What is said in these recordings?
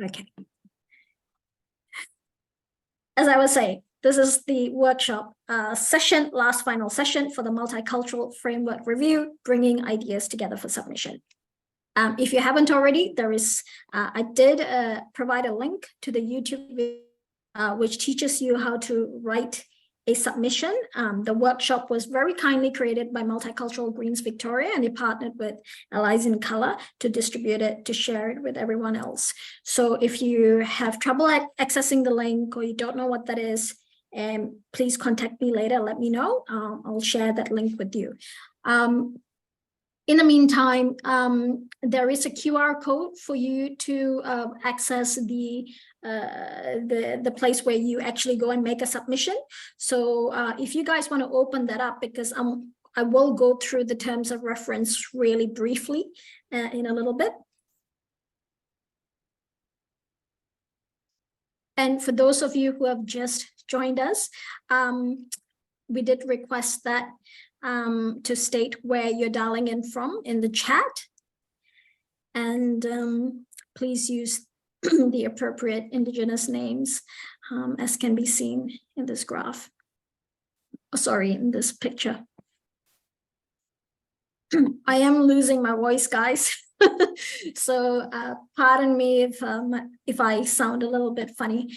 Okay. As I was saying, this is the workshop session, last final session for the Multicultural Framework Review, bringing ideas together for submission. If you haven't already, there is, I did provide a link to the YouTube video, which teaches you how to write a submission. The workshop was very kindly created by Multicultural Greens Victoria, and they partnered with Albanese Government to distribute it, to share it with everyone else. So if you have trouble accessing the link or you don't know what that is, please contact me later, let me know. I'll share that link with you. In the meantime, there is a QR code for you to access the place where you actually go and make a submission. So if you guys want to open that up, because I will go through the terms of reference really briefly in a little bit. And for those of you who have just joined us, we did request that to state where you're dialing in from in the chat. And please use the appropriate Indigenous names as can be seen in this graph. Oh, sorry, in this picture. I am losing my voice, guys. So pardon me if I sound a little bit funny.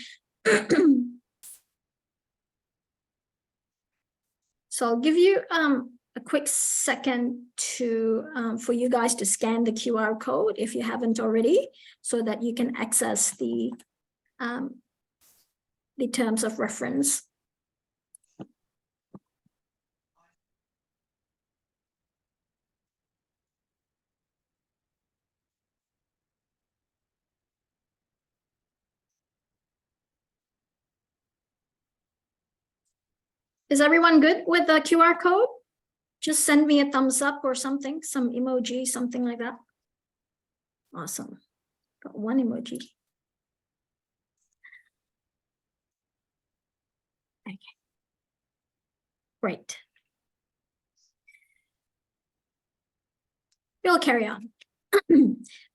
So I'll give you a quick second to for you guys to scan the QR code if you haven't already, so that you can access the terms of reference. Is everyone good with the QR code? Just send me a thumbs up or something, some emoji, something like that. Awesome. Got one emoji. Okay. Great. We'll carry on.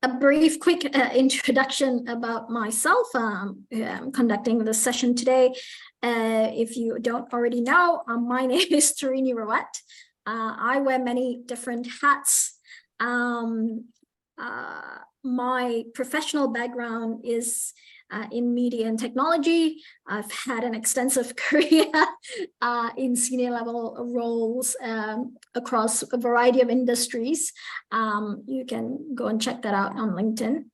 A brief, quick introduction about myself. I'm conducting the session today. If you don't already know, my name is Tarini Rawat. I wear many different hats. My professional background is in media and technology. I've had an extensive career in senior level roles across a variety of industries. You can go and check that out on LinkedIn.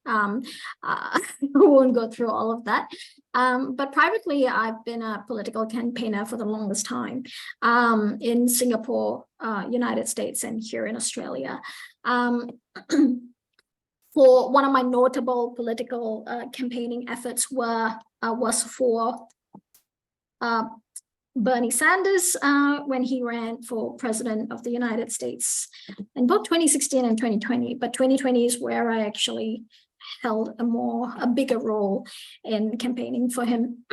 I won't go through all of that. But privately, I've been a political campaigner for the longest time in Singapore, United States, and here in Australia. For one of my notable political campaigning efforts was for Bernie Sanders when he ran for president of the United States in both 2016 and 2020. But 2020 is where I actually held a bigger role in campaigning for him.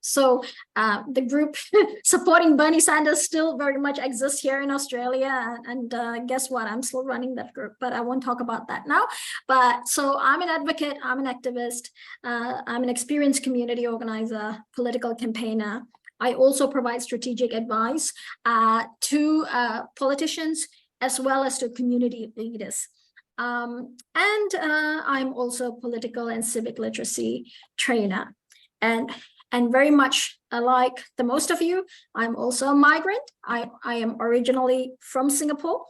So the group supporting Bernie Sanders still very much exists here in Australia, and guess what, I'm still running that group, but I won't talk about that now. But so I'm an advocate, I'm an activist, I'm an experienced community organizer, political campaigner. I also provide strategic advice to politicians as well as to community leaders. And I'm also a political and civic literacy trainer. And very much like the most of you, I'm also a migrant. I am originally from Singapore.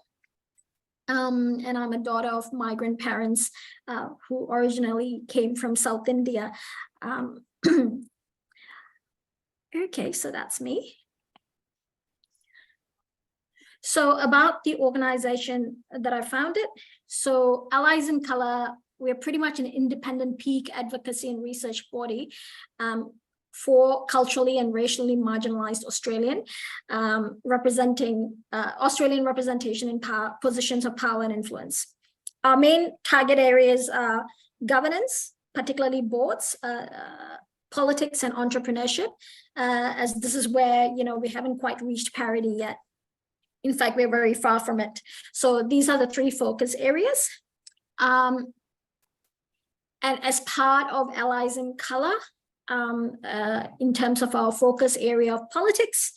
And I'm a daughter of migrant parents who originally came from South India. Okay, so that's me. So about the organization that I founded, so Allies in Colour, we're pretty much an independent peak advocacy and research body for culturally and racially marginalized Australian, representing Australian representation in positions of power and influence. Our main target areas are governance, particularly boards, politics and entrepreneurship, as this is where, we haven't quite reached parity yet. In fact, we're very far from it. So these are the three focus areas. And as part of Allies in Colour, in terms of our focus area of politics,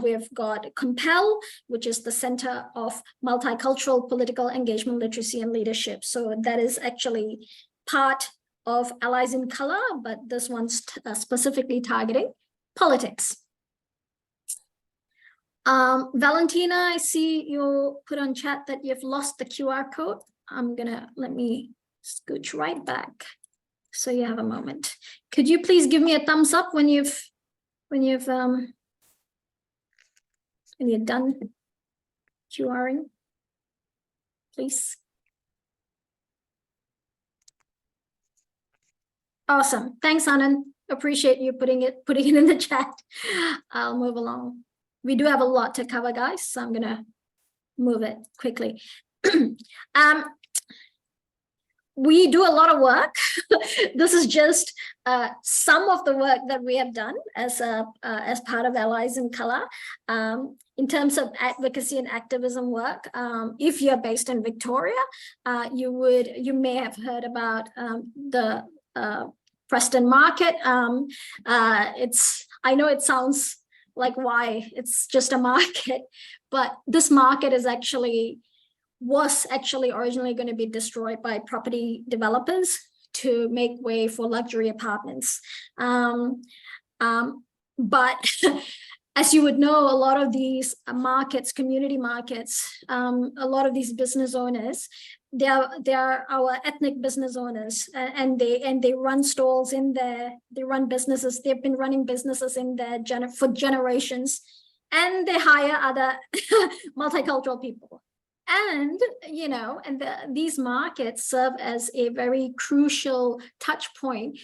we've got Compel, which is the Center of Multicultural Political Engagement, Literacy and Leadership. So that is actually part of Allies in Colour, but this one's specifically targeting politics. Valentina, I see you put on chat that you've lost the QR code. Let me scooch right back so you have a moment. Could you please give me a thumbs up when you're done QRing, please? Awesome. Thanks, Anand. Appreciate you putting it in the chat. I'll move along. We do have a lot to cover, guys, so I'm gonna move it quickly. We do a lot of work. This is just some of the work that we have done as part of Allies in Colour. In terms of advocacy and activism work, if you're based in Victoria, you may have heard about the Preston Market. I know it sounds like, why? It's just a market, but this market was actually originally going to be destroyed by property developers to make way for luxury apartments. But as you would know, a lot of these markets, community markets, a lot of these business owners, they are our ethnic business owners, and they run stalls in there. They run businesses. They've been running businesses in there for generations, and they hire other multicultural people. And, these markets serve as a very crucial touch point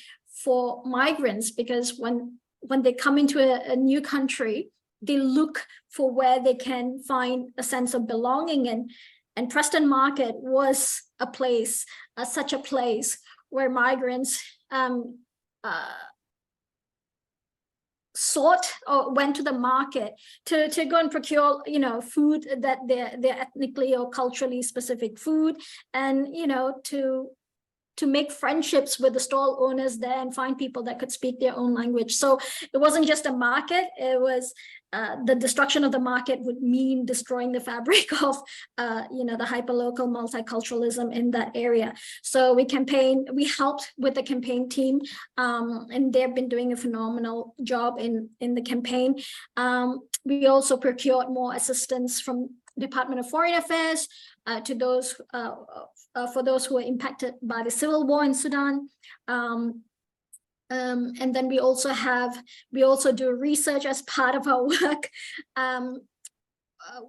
for migrants, because when they come into a new country, they look for where they can find a sense of belonging. And Preston Market was a place, such a place where migrants went to the market to go and procure, food that they're ethnically or culturally specific food, and, to make friendships with the stall owners there and find people that could speak their own language. So it wasn't just a market, it was the destruction of the market would mean destroying the fabric of, the hyperlocal multiculturalism in that area. So we helped with the campaign team, and they've been doing a phenomenal job in the campaign. We also procured more assistance from Department of Foreign Affairs to those for those who were impacted by the civil war in Sudan. And then we also do research as part of our work.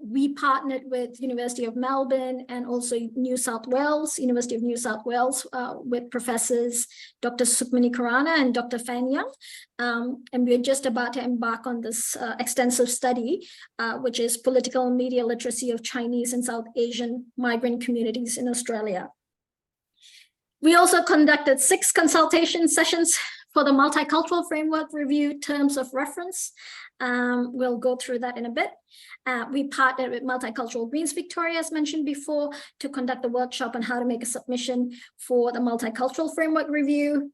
We partnered with University of Melbourne and also University of New South Wales, with professors Dr. Sukmani Khurana and Dr. Fan Young. And we're just about to embark on this extensive study, which is political and media literacy of Chinese and South Asian migrant communities in Australia. We also conducted 6 consultation sessions for the Multicultural Framework Review Terms of Reference. We'll go through that in a bit. We partnered with Multicultural Greens Victoria, as mentioned before, to conduct a workshop on how to make a submission for the Multicultural Framework Review.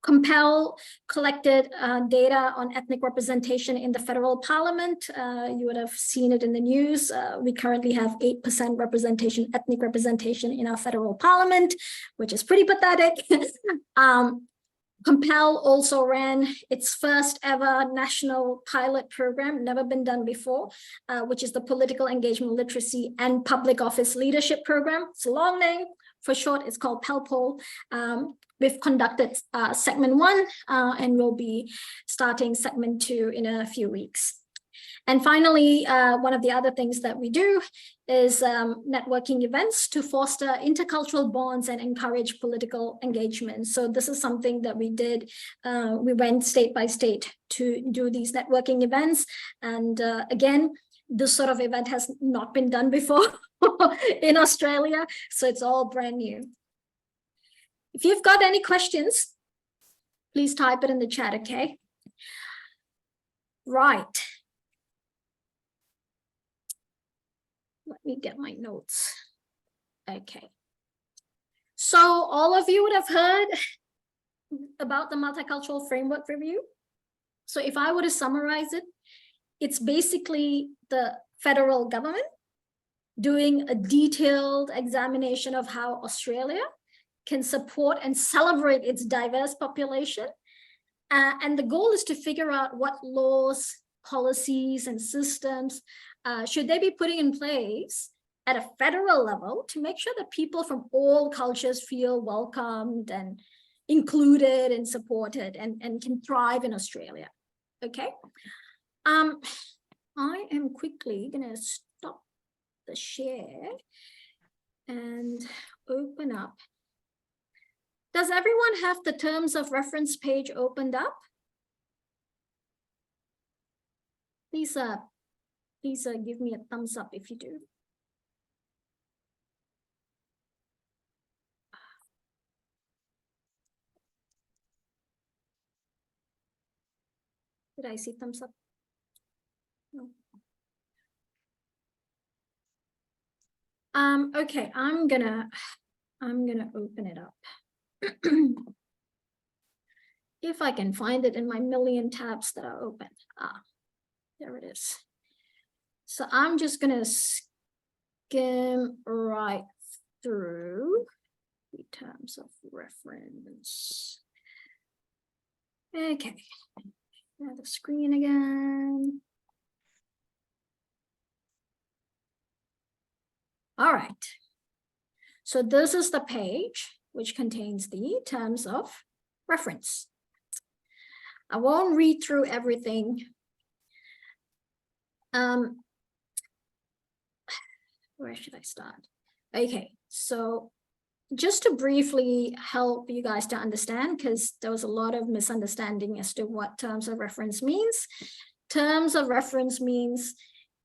Compel collected data on ethnic representation in the federal parliament. You would have seen it in the news. We currently have 8% ethnic representation in our federal parliament, which is pretty pathetic. Compel also ran its first ever national pilot program, never been done before, which is the Political Engagement Literacy and Public Office Leadership Program. It's a long name. For short, it's called PELPOL. We've conducted segment 1, and we'll be starting segment 2 in a few weeks. And finally, one of the other things that we do is networking events to foster intercultural bonds and encourage political engagement. So this is something that we did. We went state by state to do these networking events. And again, this sort of event has not been done before in Australia, so it's all brand new. If you've got any questions, please type it in the chat, okay? Right. Let me get my notes. Okay. So all of you would have heard about the Multicultural Framework Review. So if I were to summarize it, it's basically the federal government doing a detailed examination of how Australia can support and celebrate its diverse population. And the goal is to figure out what laws, policies, and systems should they be putting in place at a federal level to make sure that people from all cultures feel welcomed and included and supported and can thrive in Australia. Okay. I am quickly going to stop the share and open up. Does everyone have the terms of reference page opened up? Please give me a thumbs up if you do. Did I see thumbs up? No. Okay, I'm gonna open it up. If I can find it in my million tabs that are open. There it is. So I'm just gonna skim right through the terms of reference. Okay, share the screen again. All right. So this is the page which contains the terms of reference. I won't read through everything. Where should I start? Okay, so just to briefly help you guys to understand, because there was a lot of misunderstanding as to what terms of reference means. Terms of reference means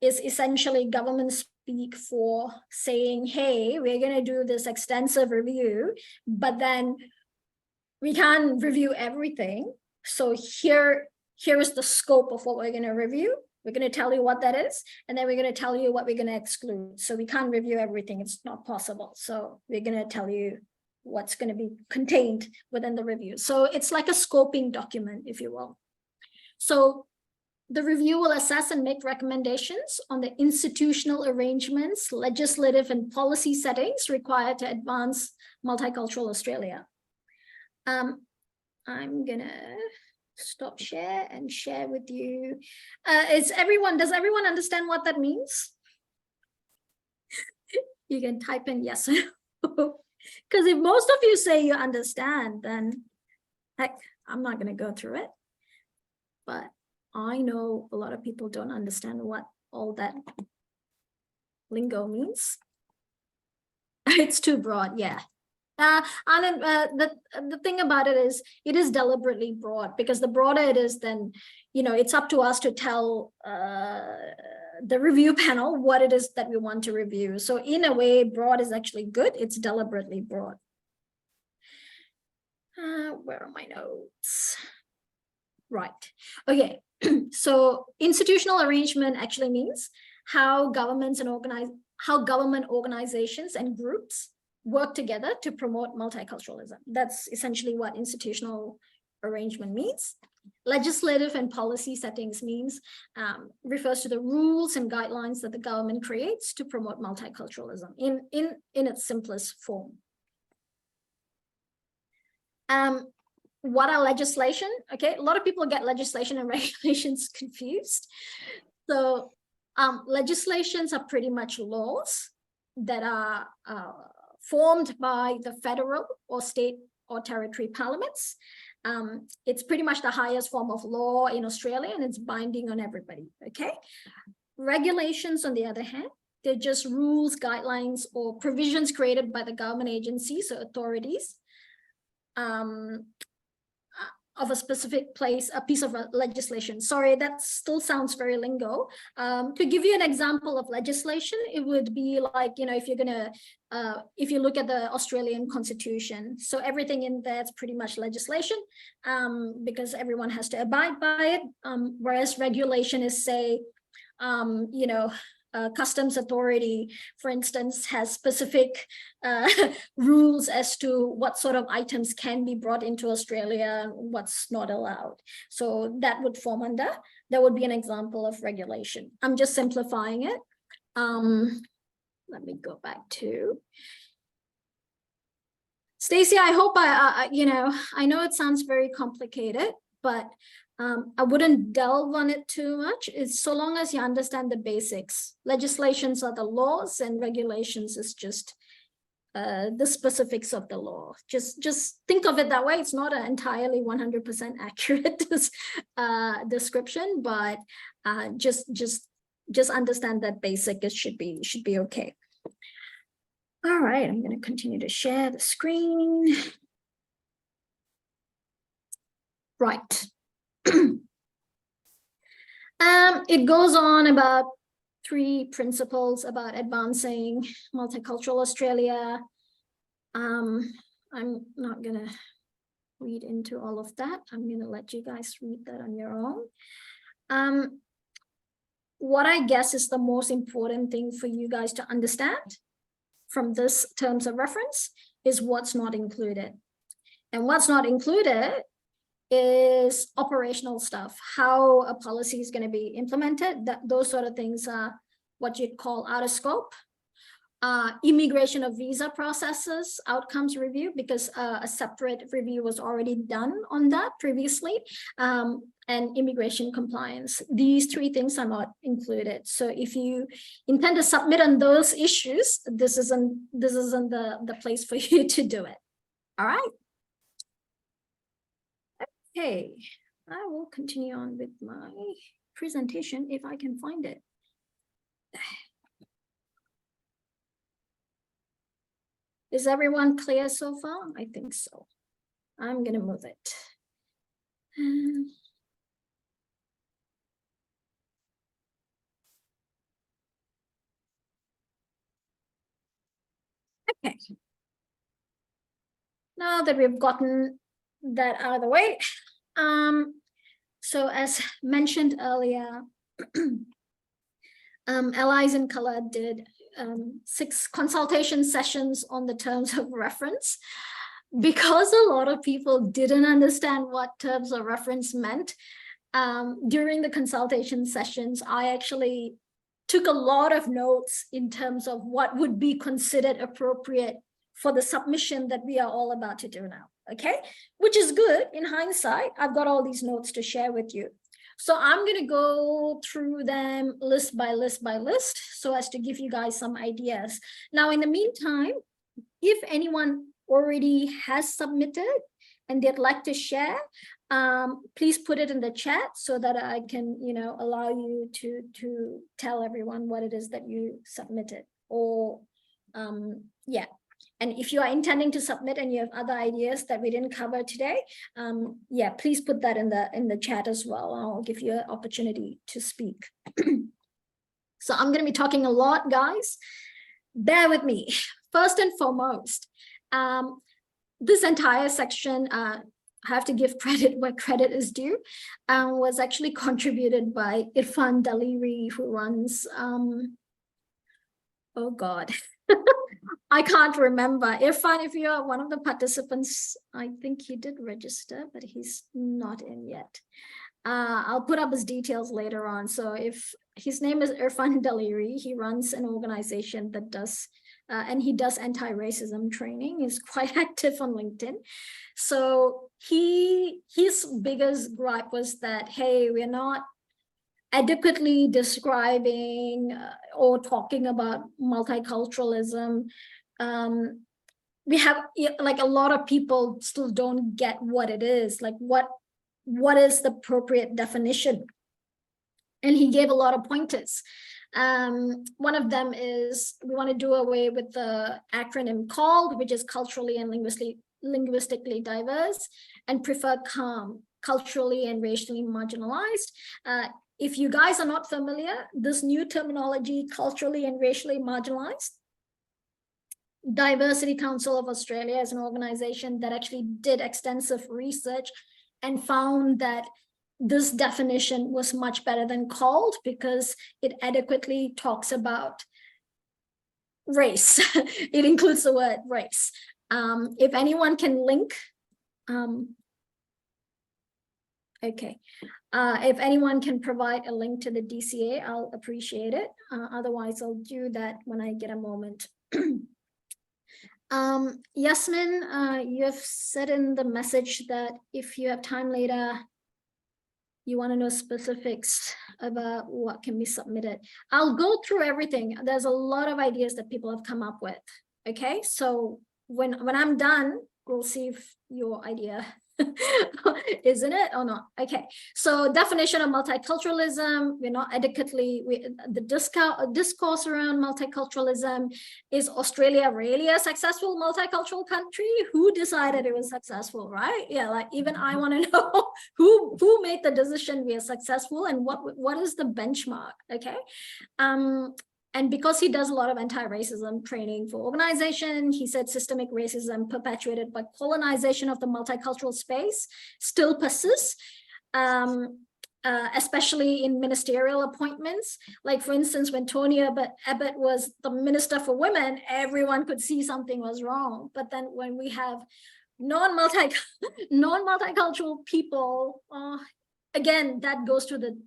is essentially government speak for saying, hey, we're going to do this extensive review, but then we can't review everything. So here is the scope of what we're going to review. We're going to tell you what that is, and then we're going to tell you what we're going to exclude. So we can't review everything. It's not possible. So we're going to tell you what's going to be contained within the review. So it's like a scoping document, if you will. So the review will assess and make recommendations on the institutional arrangements, legislative and policy settings required to advance multicultural Australia. I'm going to stop share and share with you. Does everyone understand what that means? You can type in yes. Because if most of you say you understand, then heck, I'm not going to go through it. But I know a lot of people don't understand what all that lingo means. It's too broad, yeah. The thing about it is deliberately broad, because the broader it is, then, it's up to us to tell the review panel what it is that we want to review. So in a way, broad is actually good. It's deliberately broad. Where are my notes? Right. Okay. So institutional arrangement actually means how government organizations and groups work together to promote multiculturalism. That's essentially what institutional arrangement means. Legislative and policy settings means refers to the rules and guidelines that the government creates to promote multiculturalism in its simplest form. What are legislation? Okay, a lot of people get legislation and regulations confused. So legislations are pretty much laws that are formed by the federal or state or territory parliaments. It's pretty much the highest form of law in Australia, and it's binding on everybody, okay? Regulations, on the other hand, they're just rules, guidelines, or provisions created by the government agencies or authorities of a specific place, a piece of legislation. Sorry, that still sounds very lingo. To give you an example of legislation, it would be like, if you look at the Australian Constitution, so everything in there is pretty much legislation, because everyone has to abide by it. Whereas regulation is, say, customs authority, for instance, has specific rules as to what sort of items can be brought into Australia and what's not allowed. So that would form under, that would be an example of regulation. I'm just simplifying it. Let me go back to Stacey. I hope I know it sounds very complicated, but I wouldn't delve on it too much. It's so long as you understand the basics. Legislations are the laws and regulations is just the specifics of the law. Just think of it that way. It's not an entirely 100% accurate description, but just understand that basic. It should be okay. All right, I'm going to continue to share the screen. Right. It goes on about 3 principles about advancing multicultural Australia. I'm not gonna read into all of that. I'm gonna let you guys read that on your own. What I guess is the most important thing for you guys to understand from this terms of reference is what's not included. And what's not included is operational stuff, how a policy is going to be implemented. Those sort of things are what you'd call out of scope. Immigration of visa processes, outcomes review, because a separate review was already done on that previously, and immigration compliance. These 3 things are not included. So if you intend to submit on those issues, this isn't the place for you to do it. All right. Okay, I will continue on with my presentation if I can find it. Is everyone clear so far? I think so. I'm going to move it. Okay. Now that we've gotten that out of the way, so as mentioned earlier, Allies in Colour did 6 consultation sessions on the terms of reference. Because a lot of people didn't understand what terms of reference meant, during the consultation sessions, I actually took a lot of notes in terms of what would be considered appropriate for the submission that we are all about to do now, okay? Which is good in hindsight. I've got all these notes to share with you. So I'm going to go through them list by list by list so as to give you guys some ideas. Now, in the meantime, if anyone already has submitted and they'd like to share, please put it in the chat so that I can, allow you to tell everyone what it is that you submitted. Or, yeah. And if you are intending to submit and you have other ideas that we didn't cover today, yeah, please put that in the chat as well. I'll give you an opportunity to speak. So I'm going to be talking a lot, guys. Bear with me. First and foremost, this entire section, I have to give credit where credit is due, was actually contributed by Irfan Daliri, who runs, oh God, I can't remember. Irfan, if you are one of the participants, I think he did register, but he's not in yet. I'll put up his details later on. So if his name is Irfan Daliri, he runs an organization that does, and he does anti-racism training. He's quite active on LinkedIn. So his biggest gripe was that, hey, we're not adequately describing or talking about multiculturalism. We have, like, a lot of people still don't get what it is, like what is the appropriate definition. And he gave a lot of pointers. One of them is we want to do away with the acronym CALD, which is culturally and linguistically diverse, and prefer CALM, culturally and racially marginalized. If you guys are not familiar, this new terminology, culturally and racially marginalized, Diversity Council of Australia is an organization that actually did extensive research and found that this definition was much better than called because it adequately talks about race. It includes the word race. If anyone can link, okay. If anyone can provide a link to the DCA, I'll appreciate it. Otherwise, I'll do that when I get a moment. Yasmin, you have said in the message that if you have time later, you want to know specifics about what can be submitted. I'll go through everything. There's a lot of ideas that people have come up with. Okay, so when I'm done, we'll see if your idea isn't it or not. Okay, so definition of multiculturalism, we're not adequately, the discourse around multiculturalism. Is Australia really a successful multicultural country? Who decided it was successful, right? Yeah, like even I want to know who made the decision we are successful and what is the benchmark. Okay. And because he does a lot of anti-racism training for organization, he said systemic racism perpetuated by colonization of the multicultural space still persists, especially in ministerial appointments. Like, for instance, when Tony Abbott was the Minister for Women, everyone could see something was wrong. But then when we have non-multicultural people, again, that goes to the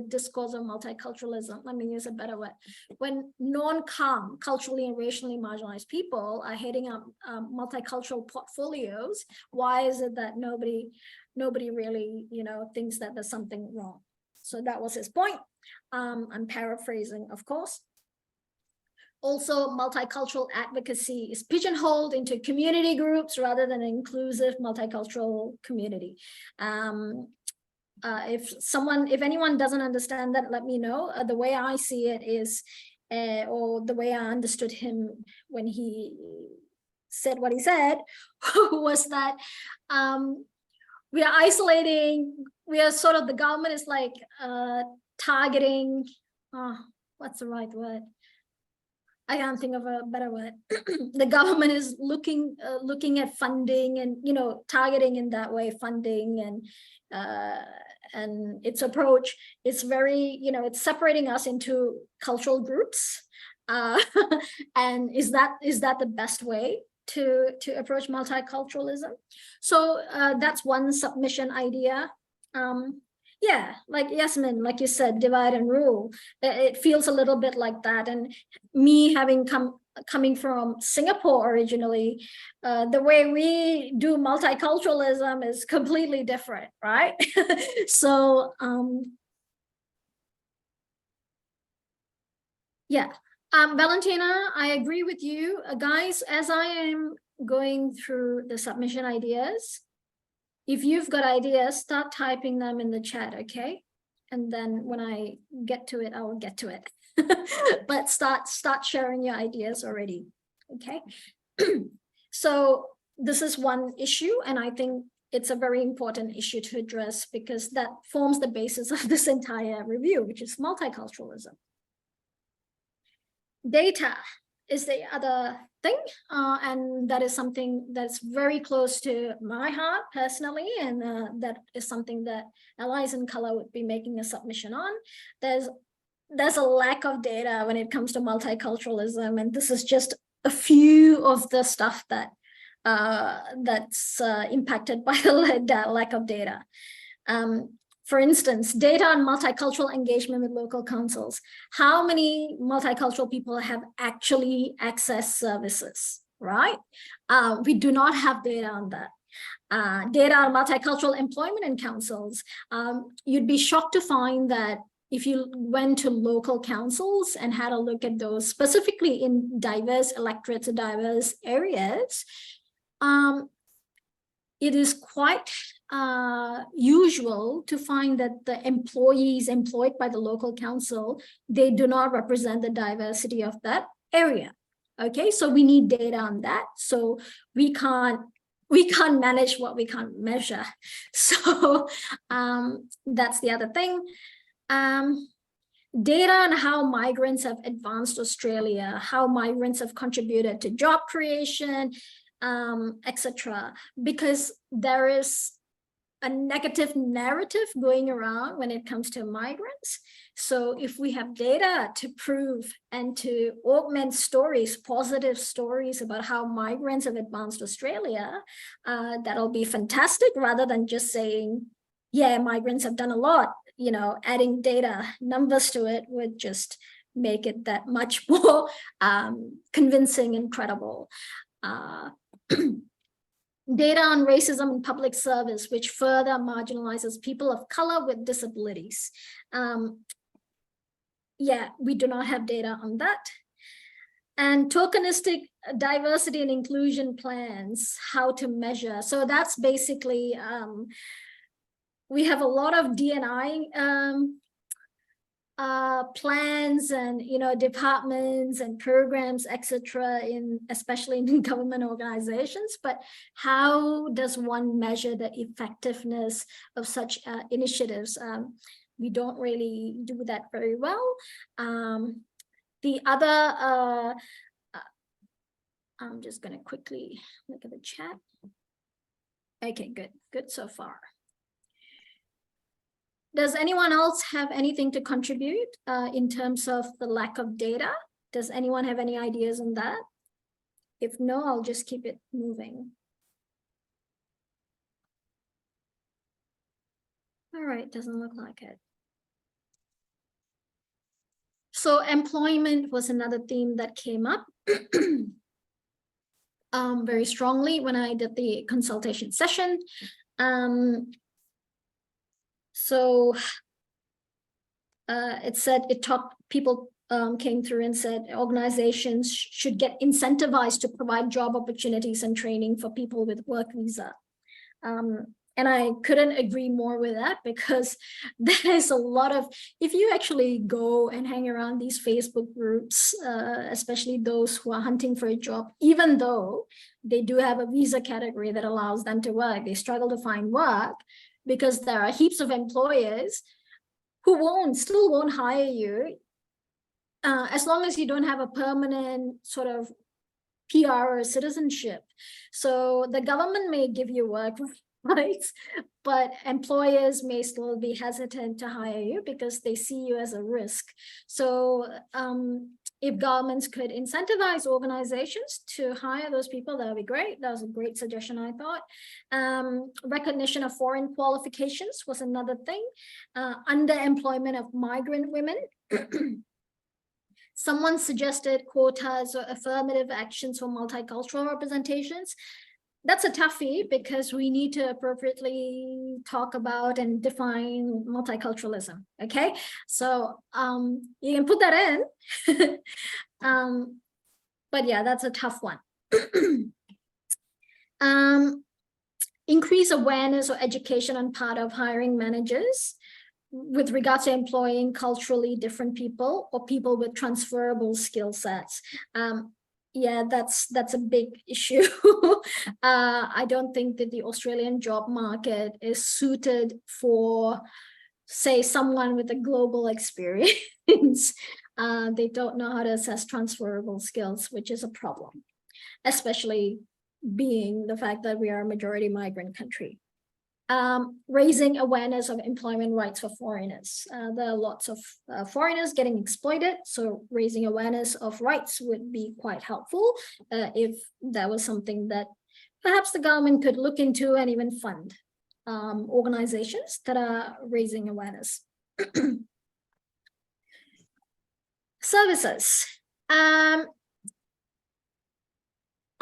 discourse of multiculturalism. Let me use a better word. When non-CAM, culturally and racially marginalized people are heading up multicultural portfolios, why is it that nobody really, thinks that there's something wrong? So that was his point. I'm paraphrasing, of course. Also, multicultural advocacy is pigeonholed into community groups rather than an inclusive multicultural community. If anyone doesn't understand that, let me know. The way I see it is, or the way I understood him when he said what he said, was that we are isolating, we are sort of, the government is like targeting, what's the right word? I can't think of a better word. The government is looking at funding and, targeting in that way, funding and its approach is very, it's separating us into cultural groups. And is that the best way to approach multiculturalism? So that's one submission idea. Yeah, like Yasmin, like you said, divide and rule. It feels a little bit like that. And me coming from Singapore originally, the way we do multiculturalism is completely different, right? So, yeah. Valentina, I agree with you. Guys, as I am going through the submission ideas, if you've got ideas, start typing them in the chat, okay? And then when I get to it, I will get to it. But start sharing your ideas already, okay? So this is one issue, and I think it's a very important issue to address because that forms the basis of this entire review, which is multiculturalism. Data is the other thing, and that is something that's very close to my heart personally, and that is something that Allies in Color would be making a submission on. There's a lack of data when it comes to multiculturalism, and this is just a few of the stuff that's impacted by the lack of data. For instance, data on multicultural engagement with local councils. How many multicultural people have actually accessed services, right? We do not have data on that. Data on multicultural employment in councils. You'd be shocked to find that if you went to local councils and had a look at those, specifically in diverse electorates or diverse areas, it is quite usual to find that the employees employed by the local council, they do not represent the diversity of that area. Okay, so we need data on that. So we can't manage what we can't measure. So that's the other thing. Data on how migrants have advanced Australia, how migrants have contributed to job creation, etc. Because there is a negative narrative going around when it comes to migrants. So if we have data to prove and to augment stories, positive stories about how migrants have advanced Australia, that'll be fantastic, rather than just saying, yeah, migrants have done a lot. You know, adding data, numbers to it would just make it that much more convincing and credible. Data on racism in public service, which further marginalizes people of color with disabilities. Yeah, we do not have data on that. And tokenistic diversity and inclusion plans, how to measure. So that's basically, we have a lot of D&I plans and, you know, departments and programs, etc., especially in government organizations. But how does one measure the effectiveness of such initiatives? We don't really do that very well. The other, I'm just going to quickly look at the chat. Okay, good so far. Does anyone else have anything to contribute in terms of the lack of data? Does anyone have any ideas on that? If no, I'll just keep it moving. All right, doesn't look like it. So employment was another theme that came up very strongly when I did the consultation session. So it said, people came through and said organizations should get incentivized to provide job opportunities and training for people with work visa. And I couldn't agree more with that, because there's a lot of, if you actually go and hang around these Facebook groups, especially those who are hunting for a job, even though they do have a visa category that allows them to work, they struggle to find work because there are heaps of employers who still won't hire you as long as you don't have a permanent sort of PR or citizenship. So the government may give you work, right? But employers may still be hesitant to hire you because they see you as a risk. So if governments could incentivize organizations to hire those people, that would be great. That was a great suggestion, I thought. Recognition of foreign qualifications was another thing. Underemployment of migrant women. Someone suggested quotas or affirmative actions for multicultural representations. That's a toughie, because we need to appropriately talk about and define multiculturalism. Okay, so you can put that in. But yeah, that's a tough one. Increase awareness or education on part of hiring managers with regards to employing culturally different people or people with transferable skill sets. Yeah, that's a big issue. I don't think that the Australian job market is suited for, say, someone with a global experience. They don't know how to assess transferable skills, which is a problem, especially being the fact that we are a majority migrant country. Raising awareness of employment rights for foreigners. There are lots of foreigners getting exploited, so raising awareness of rights would be quite helpful if that was something that perhaps the government could look into and even fund organizations that are raising awareness. Services.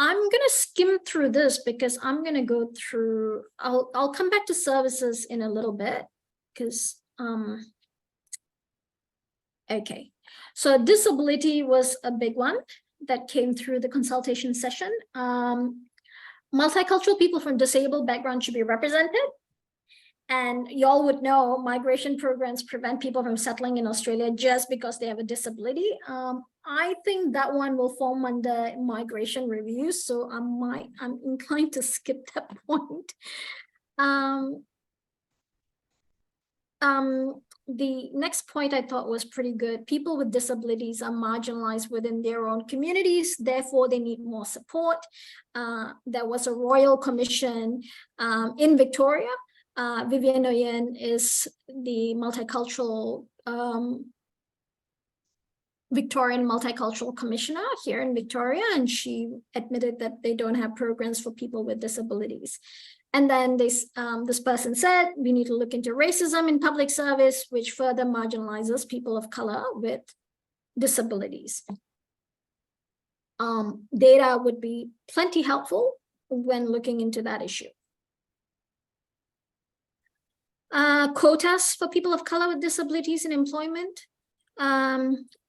I'm going to skim through this because I'm going to go through, I'll come back to services in a little bit because, okay. So disability was a big one that came through the consultation session. Multicultural people from disabled backgrounds should be represented. And y'all would know migration programs prevent people from settling in Australia just because they have a disability. I think that one will fall under migration reviews, so I'm inclined to skip that point. The next point I thought was pretty good. People with disabilities are marginalized within their own communities, therefore they need more support. There was a royal commission in Victoria Vivian Nguyen is the multicultural Victorian Multicultural Commissioner here in Victoria, and she admitted that they don't have programs for people with disabilities. And then this person said, we need to look into racism in public service, which further marginalizes people of color with disabilities. Data would be plenty helpful when looking into that issue. Quotas for people of color with disabilities in employment.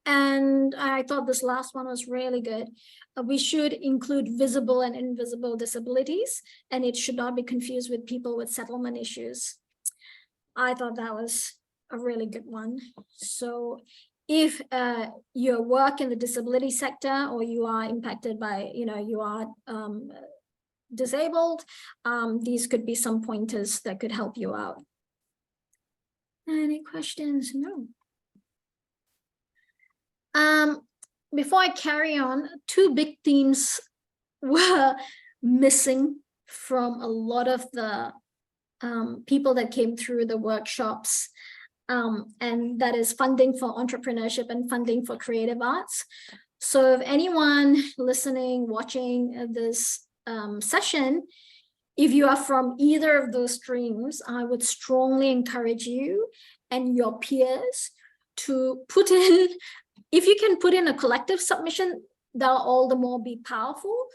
And I thought this last one was really good. We should include visible and invisible disabilities, and it should not be confused with people with settlement issues. I thought that was a really good one. So if you work in the disability sector, or you are impacted by, you are disabled, these could be some pointers that could help you out. Any questions? No. Before I carry on, two big themes were missing from a lot of the people that came through the workshops, and that is funding for entrepreneurship and funding for creative arts. So if anyone listening, watching this session, if you are from either of those streams, I would strongly encourage you and your peers to put in, if you can put in a collective submission, that'll all the more be powerful.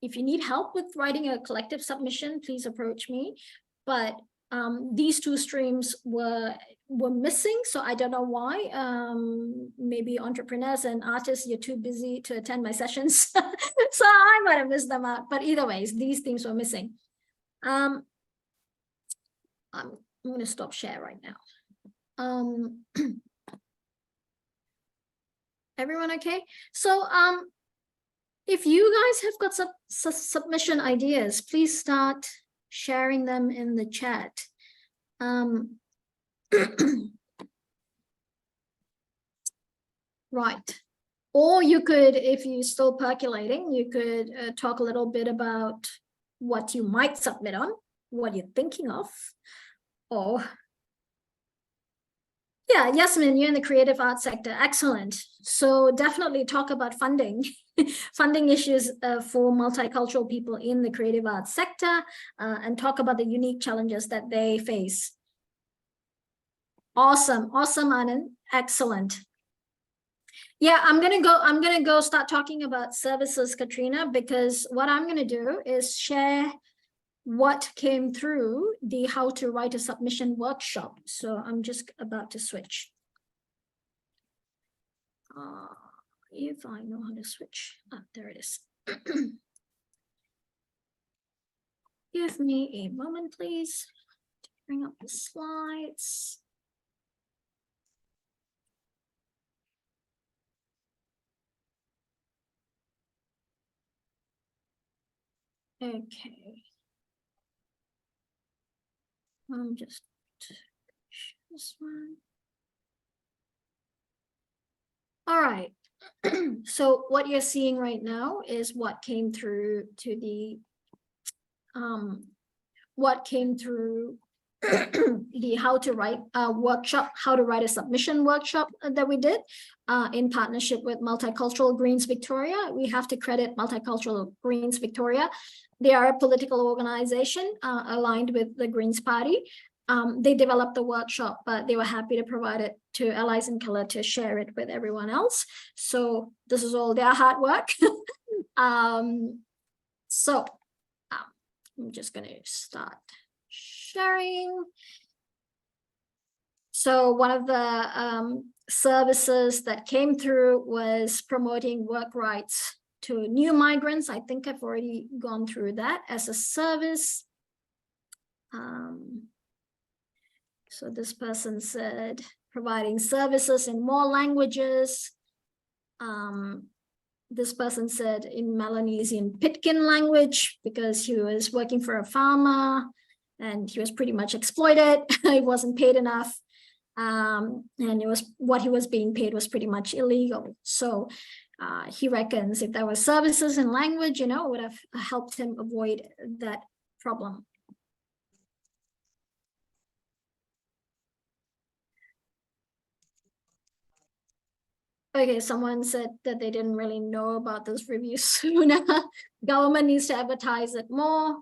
If you need help with writing a collective submission, please approach me. But these two streams were missing, so I don't know why. Maybe entrepreneurs and artists, you're too busy to attend my sessions, so I might have missed them out. But either ways, these themes were missing. I'm going to stop share right now. Everyone okay? So if you guys have got some submission ideas, please start sharing them in the chat. Right. Or you could, if you're still percolating, you could talk a little bit about what you might submit on, what you're thinking of. Or yeah, Yasmin, you're in the creative arts sector. Excellent. So definitely talk about funding, funding issues for multicultural people in the creative arts sector, and talk about the unique challenges that they face. Awesome. Awesome, Anand. Excellent. Yeah, I'm gonna go start talking about services, Katrina, because what I'm gonna do is share what came through the how to write a submission workshop. So I'm just about to switch. If I know how to switch. There it is. Give me a moment, please, to bring up the slides. Okay. I'm just this one. All right. So what you're seeing right now is what came through to the the how to write workshop, how to write a submission workshop that we did in partnership with Multicultural Greens Victoria. We have to credit Multicultural Greens Victoria. They are a political organization aligned with the Greens Party. They developed the workshop, but they were happy to provide it to allies in color to share it with everyone else. So this is all their hard work. So I'm just going to start sharing. So one of the services that came through was promoting work rights to new migrants. I think I've already gone through that as a service. So this person said providing services in more languages. This person said in Melanesian Pitkin language, because he was working for a farmer and he was pretty much exploited. He wasn't paid enough. And it was what he was being paid was pretty much illegal. So he reckons if there were services in language, would have helped him avoid that problem. Okay, someone said that they didn't really know about this review sooner. Government needs to advertise it more.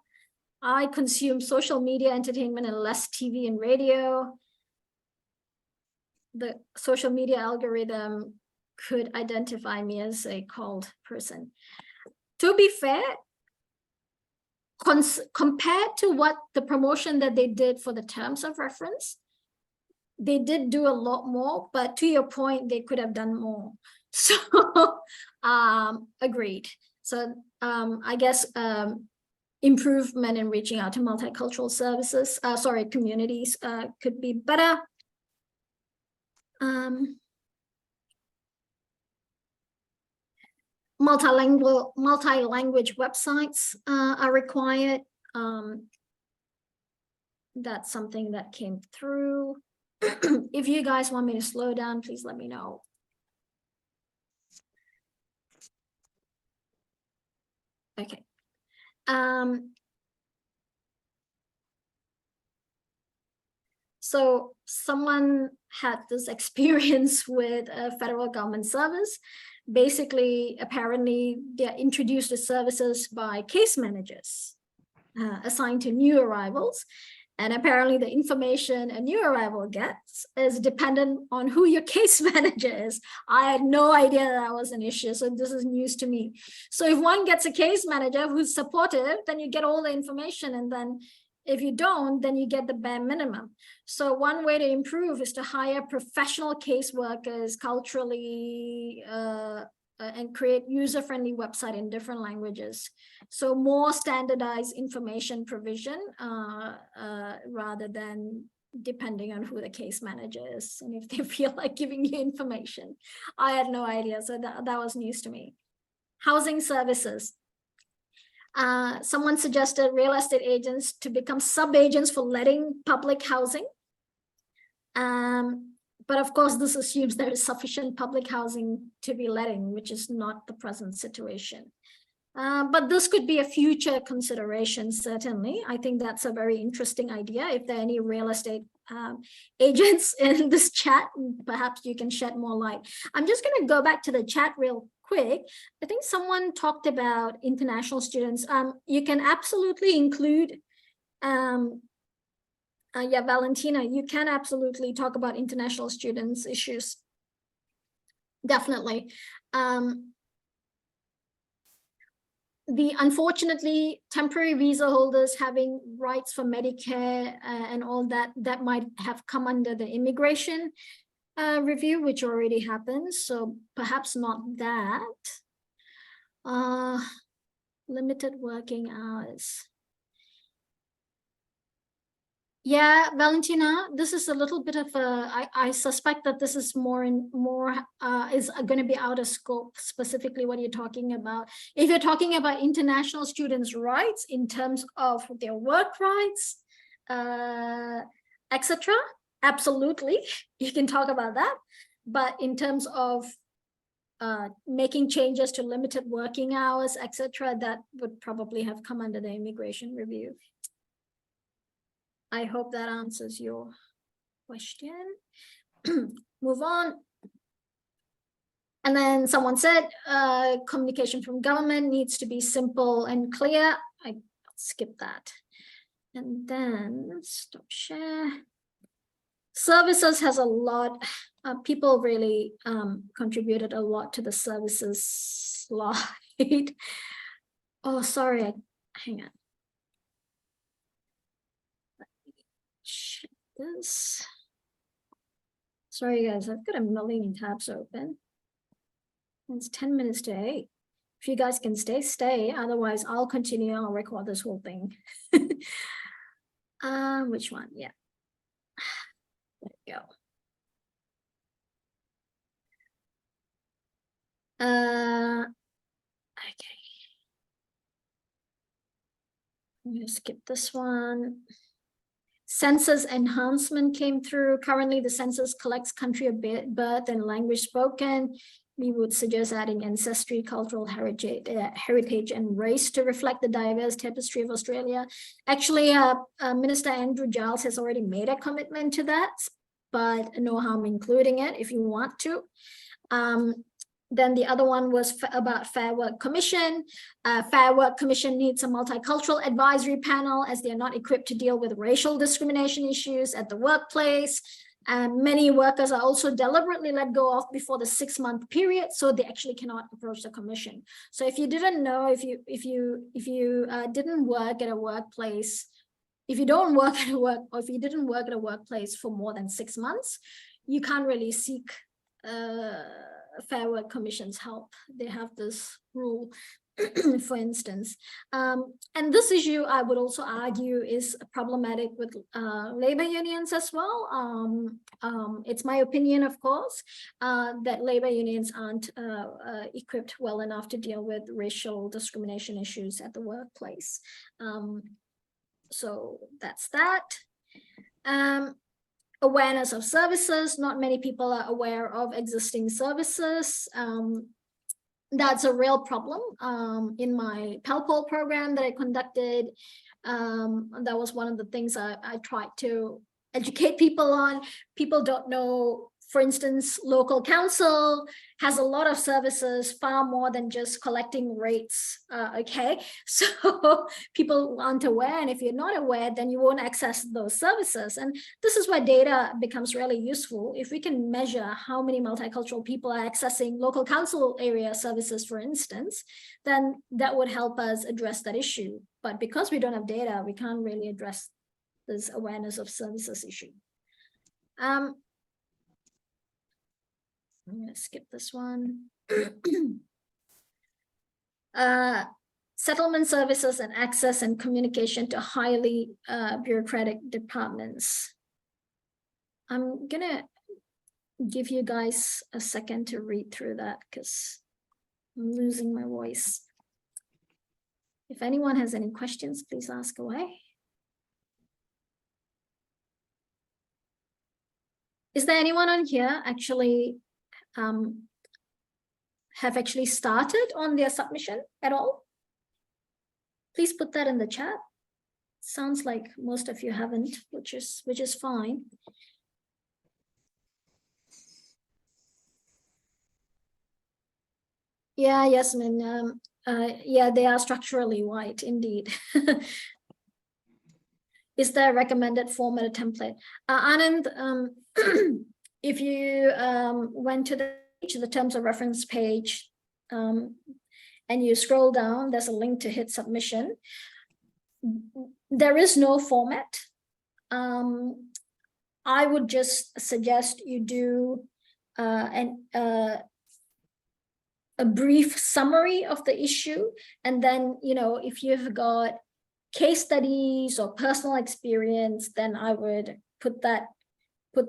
I consume social media entertainment and less TV and radio. The social media algorithm could identify me as a called person. To be fair, compared to what the promotion that they did for the terms of reference, they did do a lot more, but to your point, they could have done more. So agreed. So I guess improvement in reaching out to multicultural services, communities could be better. Multi-language websites are required. That's something that came through. If you guys want me to slow down, please let me know. Okay. So someone had this experience with a federal government service. Basically, apparently, they're introduced to services by case managers assigned to new arrivals. And apparently the information a new arrival gets is dependent on who your case manager is. I had no idea that was an issue, so this is news to me. So if one gets a case manager who's supportive, then you get all the information, and then if you don't, then you get the bare minimum. So one way to improve is to hire professional caseworkers culturally and create user-friendly website in different languages. So more standardized information provision rather than depending on who the case manager is and if they feel like giving you information. I had no idea, so that was news to me. Housing services. Someone suggested real estate agents to become sub-agents for letting public housing. But of course, this assumes there is sufficient public housing to be letting, which is not the present situation. But this could be a future consideration, certainly. I think that's a very interesting idea. If there are any real estate agents in this chat, perhaps you can shed more light. I'm just going to go back to the chat real quick. I think someone talked about international students. You can absolutely include yeah, Valentina, you can absolutely talk about international students issues. Definitely. Unfortunately, temporary visa holders having rights for Medicare and all that might have come under the immigration review, which already happened. So perhaps not that. Limited working hours. Yeah, Valentina, this is a little bit of I suspect that this is more is going to be out of scope, specifically what you're talking about. If you're talking about international students' rights in terms of their work rights, etc., absolutely, you can talk about that. But in terms of making changes to limited working hours, etc., that would probably have come under the immigration review. I hope that answers your question. Move on. And then someone said communication from government needs to be simple and clear. I skip that. And then stop share. Services has a lot. People really contributed a lot to the services slide. Oh, sorry. Hang on. Check this. Sorry guys, I've got a million tabs open. It's 10 minutes to 8. If you guys can stay. Otherwise, I'll continue. I'll record this whole thing. Which one? Yeah. There we go. Okay. I'm gonna skip this one. Census enhancement came through. Currently, the census collects country of birth and language spoken. We would suggest adding ancestry, cultural heritage and race to reflect the diverse tapestry of Australia. Actually, Minister Andrew Giles has already made a commitment to that, but no harm including it if you want to. Then the other one was about Fair Work Commission. Fair Work Commission needs a multicultural advisory panel as they're not equipped to deal with racial discrimination issues at the workplace. And many workers are also deliberately let go of before the 6-month period, so they actually cannot approach the commission. So if you didn't know, if you didn't work at a workplace, if you don't work at a work, or if you didn't work at a workplace for more than 6 months, you can't really seek Fair Work Commission's help. They have this rule, for instance. And this issue, I would also argue, is problematic with labor unions as well. It's my opinion, of course, that labor unions aren't equipped well enough to deal with racial discrimination issues at the workplace. So that's that. Awareness of services. Not many people are aware of existing services. That's a real problem. In my PALPOL program that I conducted, that was one of the things I tried to educate people on. People don't know, for instance, local council has a lot of services, far more than just collecting rates, okay? So people aren't aware, and if you're not aware, then you won't access those services. And this is where data becomes really useful. If we can measure how many multicultural people are accessing local council area services, for instance, then that would help us address that issue. But because we don't have data, we can't really address this awareness of services issue. I'm going to skip this one. Settlement services and access and communication to highly bureaucratic departments. I'm going to give you guys a second to read through that because I'm losing my voice. If anyone has any questions, please ask away. Is there anyone on here actually have actually started on their submission at all? Please put that in the chat. Sounds like most of you haven't, which is fine. Yeah, Yasmin. Yeah, they are structurally white, indeed. Is there a recommended format template? Anand, if you went to the terms of reference page and you scroll down, there's a link to hit submission. There is no format. I would just suggest you do a brief summary of the issue, and then, you know, if you've got case studies or personal experience, then I would put that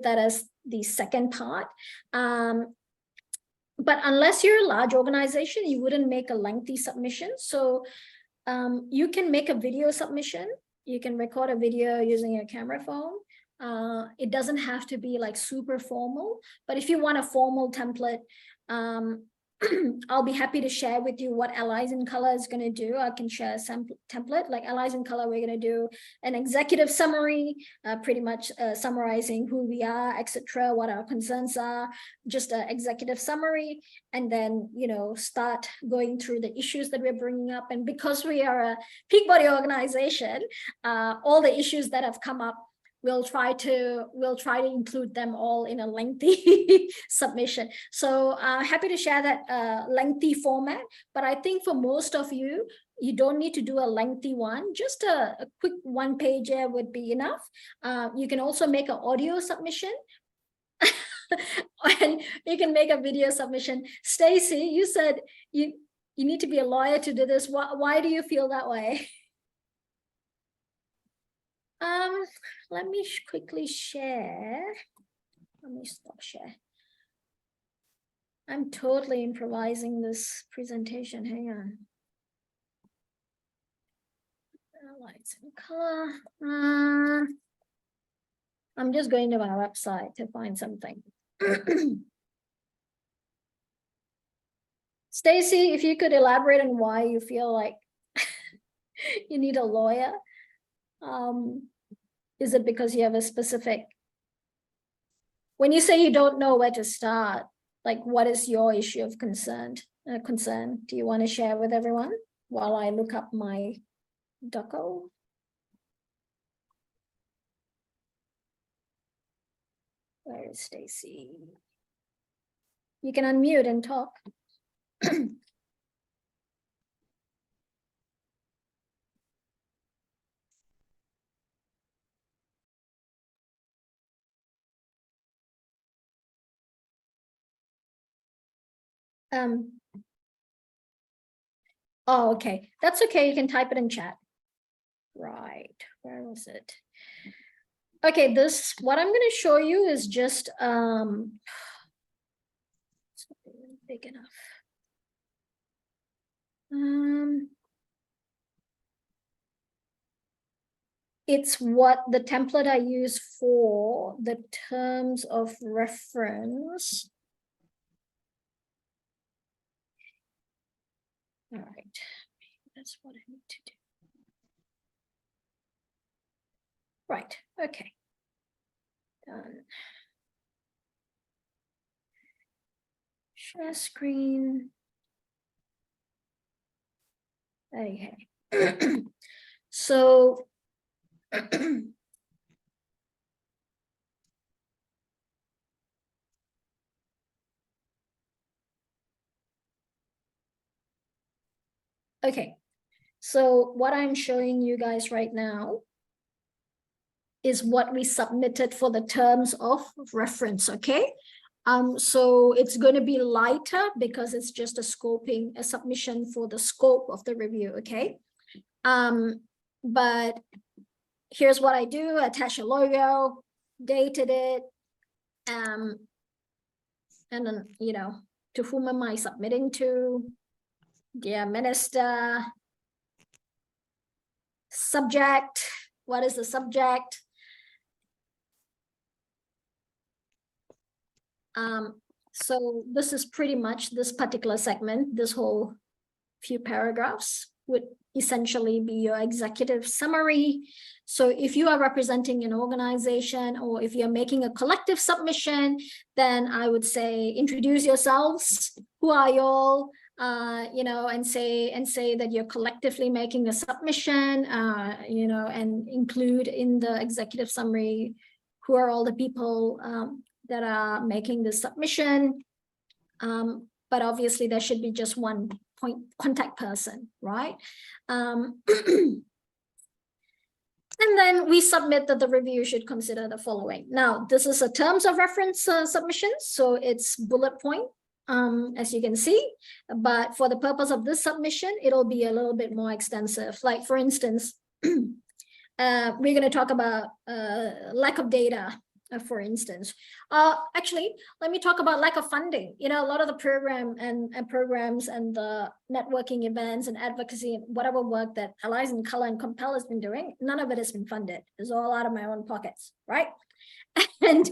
as the second part. But unless you're a large organization, you wouldn't make a lengthy submission. So you can make a video submission. You can record a video using your camera phone. It doesn't have to be like super formal, but if you want a formal template, I'll be happy to share with you what Allies in Color is going to do. I can share a sample template. Like Allies in Color, we're going to do an executive summary, pretty much summarizing who we are, etc., what our concerns are, just an executive summary, and then, you know, start going through the issues that we're bringing up. And because we are a peak body organization, all the issues that have come up, we'll try to include them all in a lengthy submission. So happy to share that lengthy format, but I think for most of you, you don't need to do a lengthy one. Just a quick one-pager would be enough. You can also make an audio submission. And you can make a video submission. Stacey, you said you need to be a lawyer to do this. Why do you feel that way? Let me quickly share. Let me stop share. I'm totally improvising this presentation. Hang on. Lights and color. I'm just going to my website to find something. Stacey, if you could elaborate on why you feel like you need a lawyer. Is it because you have a specific, when you say you don't know where to start, Like, what is your issue of concern? Do you want to share with everyone while I look up my doco? Where is Stacy? You can unmute and talk. Oh, okay. That's okay. You can type it in chat. Right. Where was it? Okay, what I'm going to show you is just it's not big enough. It's what the template I use for the terms of reference. All right, that's what I need to do. Right, okay. Done. Share screen. Okay. So okay, so what I'm showing you guys right now is what we submitted for the terms of reference, okay? So it's going to be lighter because it's just a submission for the scope of the review, okay? But here's what I do: attach a logo, dated it, and then, you know, to whom am I submitting to? Dear Minister. Subject, what is the subject? So this is pretty much this particular segment. This whole few paragraphs would essentially be your executive summary. So if you are representing an organization or if you're making a collective submission, then I would say introduce yourselves. Who are you all? You know, and say that you're collectively making a submission, you know, and include in the executive summary who are all the people that are making the submission. But obviously there should be just one point contact person, right? And then we submit that the review should consider the following. Now, this is a terms of reference submission, so it's bullet point, as you can see. But for the purpose of this submission, it'll be a little bit more extensive. Like, for instance, we're going to talk about lack of data. For instance, actually, let me talk about lack of funding. You know, a lot of the programs and the networking events and advocacy, whatever work that Allies in Color and Compel has been doing, none of it has been funded. It's all out of my own pockets, right? And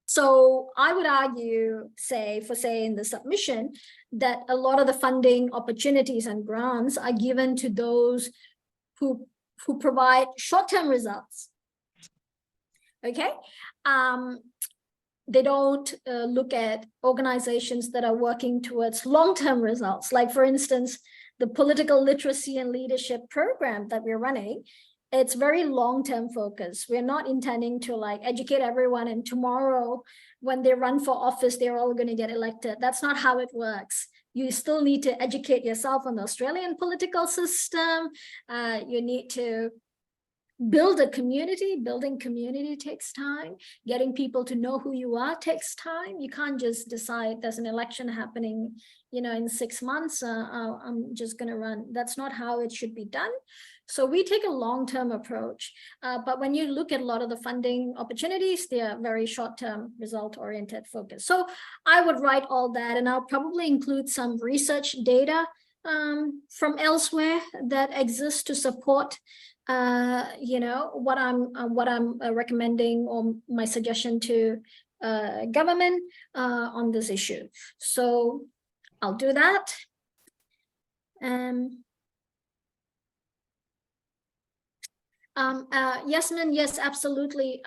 so I would argue, say in the submission, that a lot of the funding opportunities and grants are given to those who provide short-term results. Okay, they don't look at organizations that are working towards long-term results. Like, for instance, the political literacy and leadership program that we're running, it's very long-term focus. We're not intending to like educate everyone and tomorrow when they run for office, they're all going to get elected. That's not how it works. You still need to educate yourself on the Australian political system. You need to build a community. Building community takes time. Getting people to know who you are takes time. You can't just decide there's an election happening, you know, in 6 months, I'm just going to run. That's not how it should be done. So we take a long-term approach. But when you look at a lot of the funding opportunities, they are very short-term, result-oriented focus. So I would write all that, and I'll probably include some research data from elsewhere that exists to support you know, what I'm recommending or my suggestion to government on this issue. So I'll do that. Yasmin, yes, absolutely.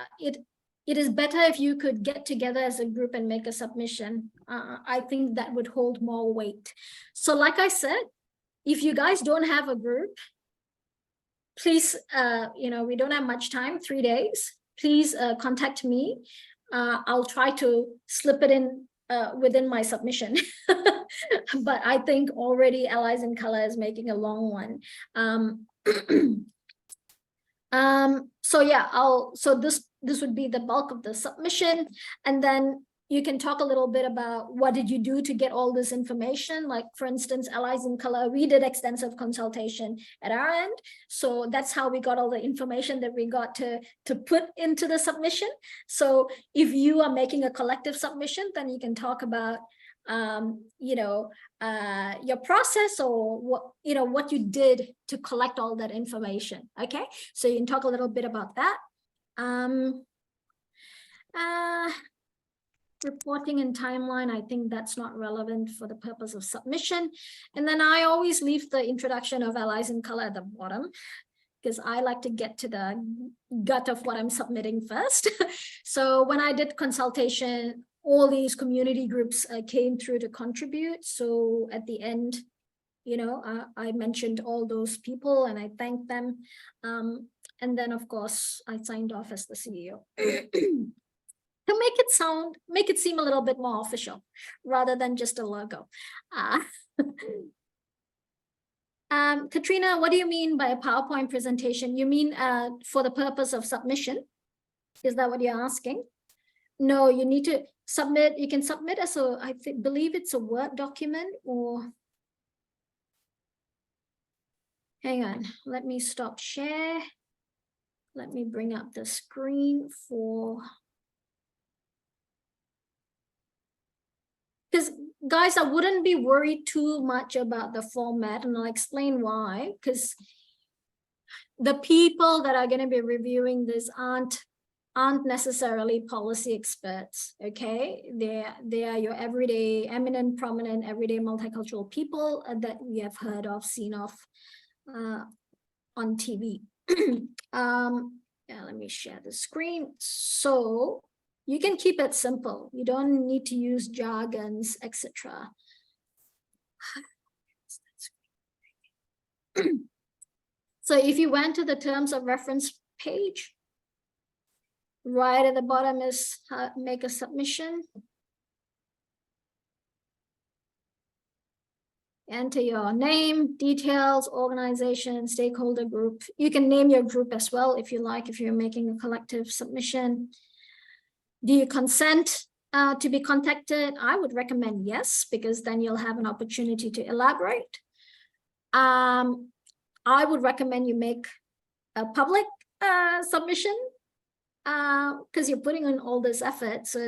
it is better if you could get together as a group and make a submission. I think that would hold more weight. So like I said, if you guys don't have a group, please, we don't have much time, 3 days. Please contact me. I'll try to slip it in within my submission. But I think already Allies in Color is making a long one. So yeah, so this would be the bulk of the submission, and then you can talk a little bit about what did you do to get all this information. Like, for instance, Allies in Color, we did extensive consultation at our end, so that's how we got all the information that we got to put into the submission. So if you are making a collective submission, then you can talk about your process, or what you did to collect all that information. Okay, so you can talk a little bit about that. Reporting and timeline, I think that's not relevant for the purpose of submission. And then I always leave the introduction of Allies in Color at the bottom, because I like to get to the gut of what I'm submitting first. So when I did consultation, all these community groups came through to contribute. So at the end, I mentioned all those people and I thanked them. And then of course I signed off as the CEO. To make it seem a little bit more official rather than just a logo. Katrina, what do you mean by a PowerPoint presentation? You mean for the purpose of submission? Is that what you're asking? No, you need to submit. You can submit as I believe it's a Word document, or hang on, let me stop share. Let me bring up the screen for, because guys, I wouldn't be worried too much about the format, and I'll explain why. Because the people that are going to be reviewing this aren't necessarily policy experts. Okay, they are your everyday, eminent, prominent, everyday multicultural people that we have heard of, seen of on TV. Yeah, let me share the screen. So you can keep it simple. You don't need to use jargons, etc. So if you went to the terms of reference page, right at the bottom is make a submission. Enter your name, details, organization, stakeholder group. You can name your group as well if you like, if you're making a collective submission. Do you consent to be contacted? I would recommend yes, because then you'll have an opportunity to elaborate. I would recommend you make a public submission, because you're putting in all this effort. So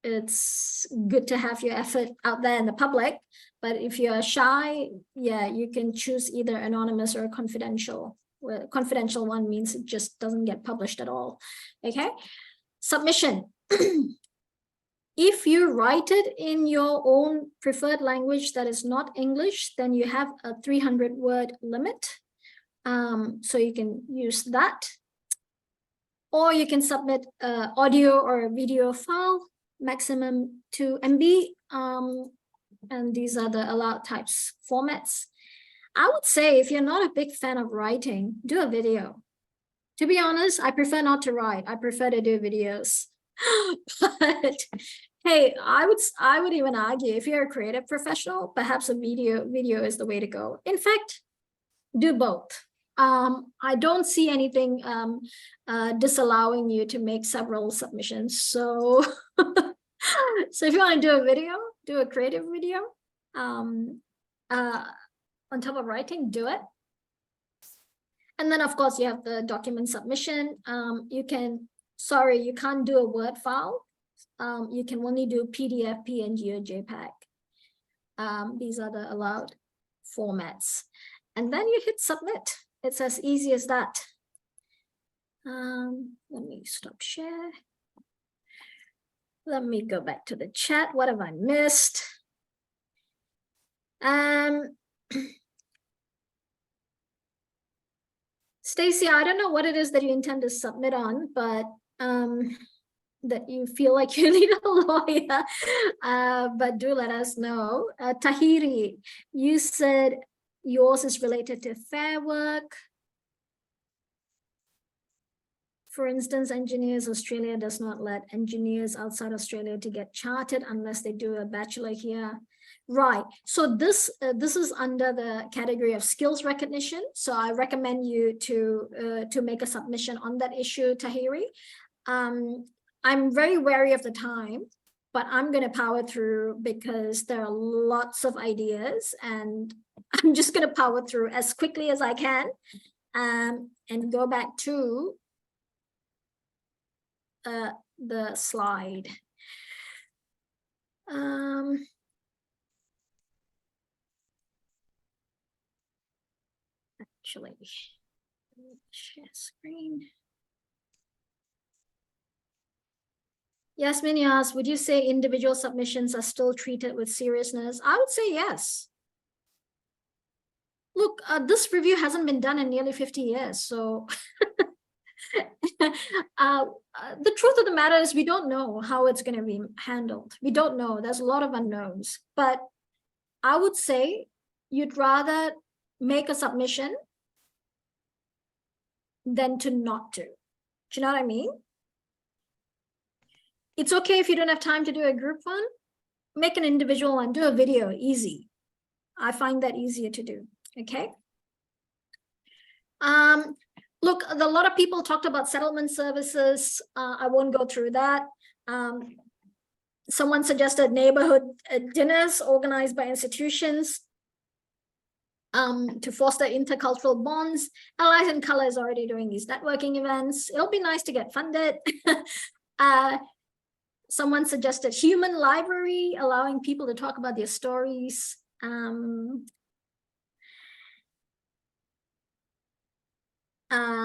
it's good to have your effort out there in the public. But if you're shy, yeah, you can choose either anonymous or confidential. Well, confidential one means it just doesn't get published at all. Okay, submission. If you write it in your own preferred language that is not English, then you have a 300-word limit. So you can use that. Or you can submit audio or a video file, maximum 2 MB. And these are the allowed types formats. I would say if you're not a big fan of writing, do a video. To be honest, I prefer not to write. I prefer to do videos. But hey, I would even argue if you're a creative professional, perhaps a video is the way to go. In fact, do both. I don't see anything disallowing you to make several submissions. So, so if you want to do a video, do a creative video on top of writing, do it. And then of course you have the document submission. You can't do a Word file. You can only do PDF, PNG, or JPEG. These are the allowed formats. And then you hit submit. It's as easy as that. Let me stop share. Let me go back to the chat. What have I missed? Stacey, I don't know what it is that you intend to submit on, but that you feel like you need a lawyer, but do let us know. Tahiri, you said yours is related to Fair Work. For instance, Engineers Australia does not let engineers outside Australia to get chartered unless they do a bachelor here. Right. So this is under the category of skills recognition. So I recommend you to make a submission on that issue, Tahiri. I'm very wary of the time, but I'm going to power through because there are lots of ideas, and I'm just going to power through as quickly as I can, and go back to the slide. Actually, share screen. Yasmin asks, would you say individual submissions are still treated with seriousness? I would say yes. Look, this review hasn't been done in nearly 50 years, so the truth of the matter is we don't know how it's going to be handled. We don't know. There's a lot of unknowns. But I would say you'd rather make a submission than to not do. Do you know what I mean? It's okay if you don't have time to do a group one. Make an individual one. Do a video. Easy. I find that easier to do. Okay. Look, a lot of people talked about settlement services. I won't go through that. Someone suggested neighborhood dinners organized by institutions to foster intercultural bonds. Allies in Color is already doing these networking events. It'll be nice to get funded. Someone suggested human library, allowing people to talk about their stories.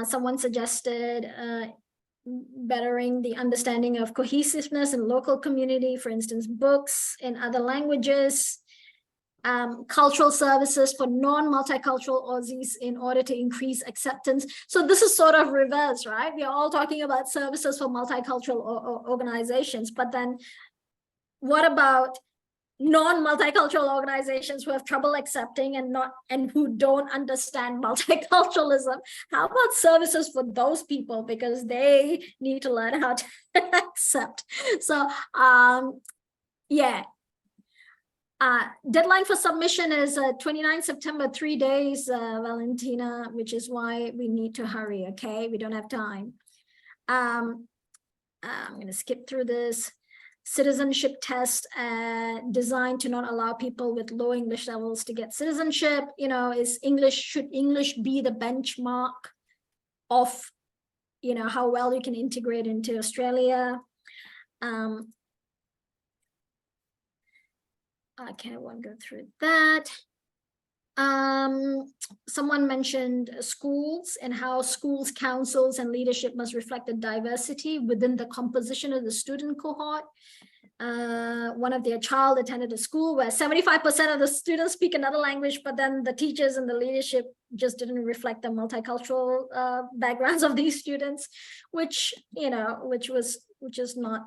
Someone suggested bettering the understanding of cohesiveness in local community, for instance, books in other languages, cultural services for non-multicultural Aussies in order to increase acceptance. So this is sort of reverse, right? We are all talking about services for multicultural organizations, but then what about non-multicultural organizations who have trouble accepting and who don't understand multiculturalism? How about services for those people, because they need to learn how to accept? So yeah, deadline for submission is 29 September, 3 days, Valentina, which is why we need to hurry. Okay, we don't have time. I'm going to skip through this. Citizenship test designed to not allow people with low English levels to get citizenship. You know, should English be the benchmark of, you know, how well you can integrate into Australia? Okay, I won't go through that. Someone mentioned schools and how schools, councils, and leadership must reflect the diversity within the composition of the student cohort. One of their child attended a school where 75% of the students speak another language, but then the teachers and the leadership just didn't reflect the multicultural backgrounds of these students, which is not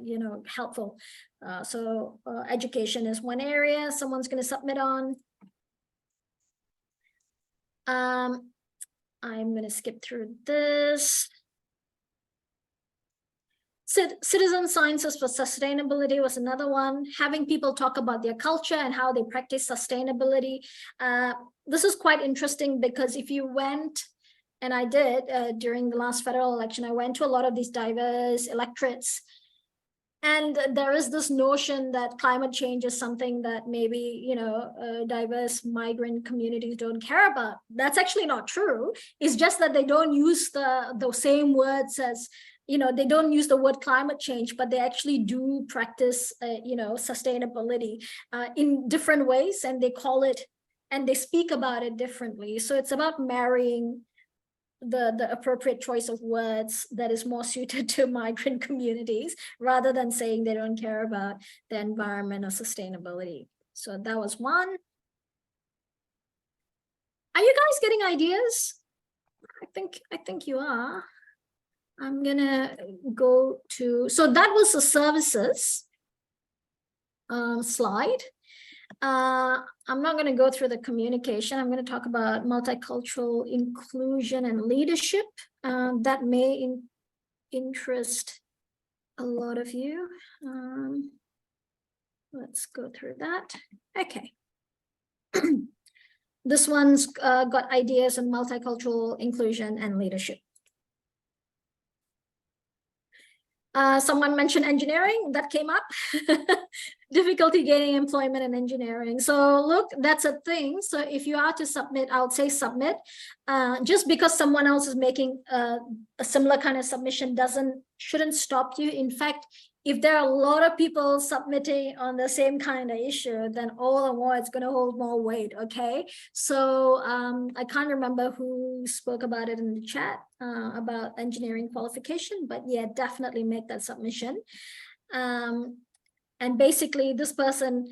you know, helpful. So education is one area someone's going to submit on. I'm going to skip through this. Citizen sciences for sustainability was another one. Having people talk about their culture and how they practice sustainability. This is quite interesting because if you went, and I did during the last federal election, I went to a lot of these diverse electorates. And there is this notion that climate change is something that maybe, you know, diverse migrant communities don't care about. That's actually not true. It's just that they don't use the same words as, you know, they don't use the word climate change, but they actually do practice, you know, sustainability in different ways, and they call it, and they speak about it differently. So it's about marrying the appropriate choice of words that is more suited to migrant communities rather than saying they don't care about the environment or sustainability. So that was one. Are you guys getting ideas? I think you are. I'm gonna go to, so that was the services slide. I'm not going to go through the communication. I'm going to talk about multicultural inclusion and leadership. That may interest a lot of you. Let's go through that. Okay. This one's got ideas on multicultural inclusion and leadership. Someone mentioned engineering, that came up. Difficulty gaining employment in engineering. So look, that's a thing. So if you are to submit, I would say submit. Just because someone else is making a similar kind of submission shouldn't stop you. In fact, if there are a lot of people submitting on the same kind of issue, then all the more it's going to hold more weight. Okay. So I can't remember who spoke about it in the chat about engineering qualification, but yeah, definitely make that submission. And basically this person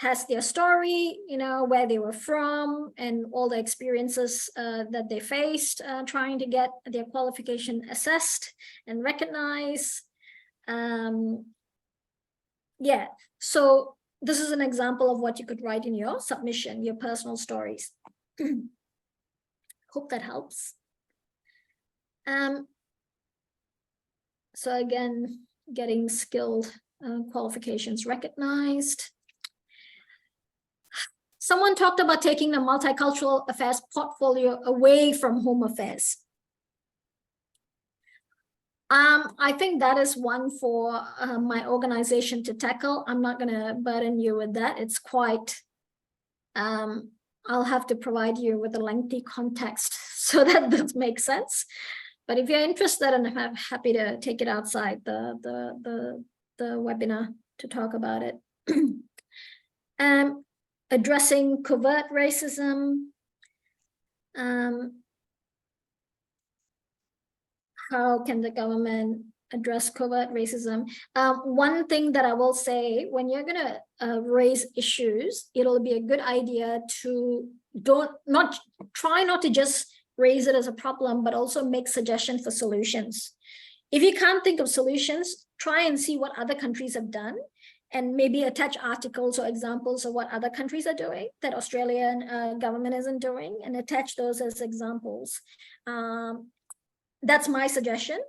has their story, you know, where they were from and all the experiences that they faced trying to get their qualification assessed and recognized. Yeah, so this is an example of what you could write in your submission, your personal stories. Hope that helps. So again, getting skilled qualifications recognized. Someone talked about taking the multicultural affairs portfolio away from home affairs. I think that is one for my organization to tackle. I'm not going to burden you with that. It's quite, I'll have to provide you with a lengthy context so that this makes sense. But if you're interested, and I'm happy to take it outside the webinar to talk about it. Addressing covert racism. How can the government address covert racism? One thing that I will say, when you're going to raise issues, it'll be a good idea to try not to just raise it as a problem, but also make suggestions for solutions. If you can't think of solutions, try and see what other countries have done and maybe attach articles or examples of what other countries are doing that Australian government isn't doing, and attach those as examples. That's my suggestion,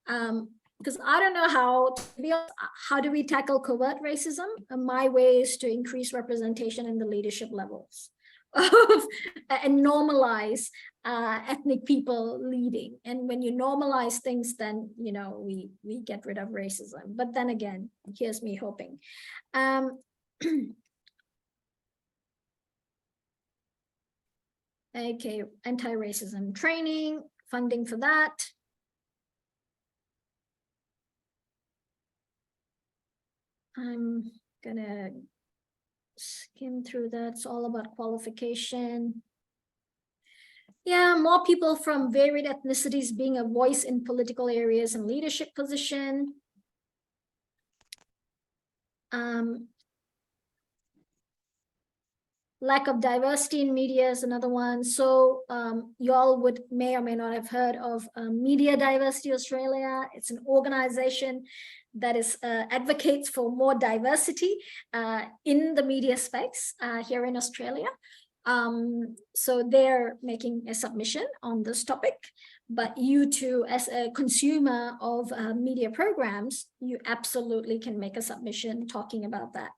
because I don't know how do we tackle covert racism? My way is to increase representation in the leadership levels and normalize ethnic people leading. And when you normalize things, then, you know, we get rid of racism. But then again, here's me hoping. Okay, anti-racism training, funding for that. I'm gonna skim through that. It's all about qualification. Yeah, more people from varied ethnicities being a voice in political areas and leadership position. Lack of diversity in media is another one. So you all may or may not have heard of Media Diversity Australia. It's an organization that advocates for more diversity in the media space here in Australia. So they're making a submission on this topic, but you too, as a consumer of media programs, you absolutely can make a submission talking about that.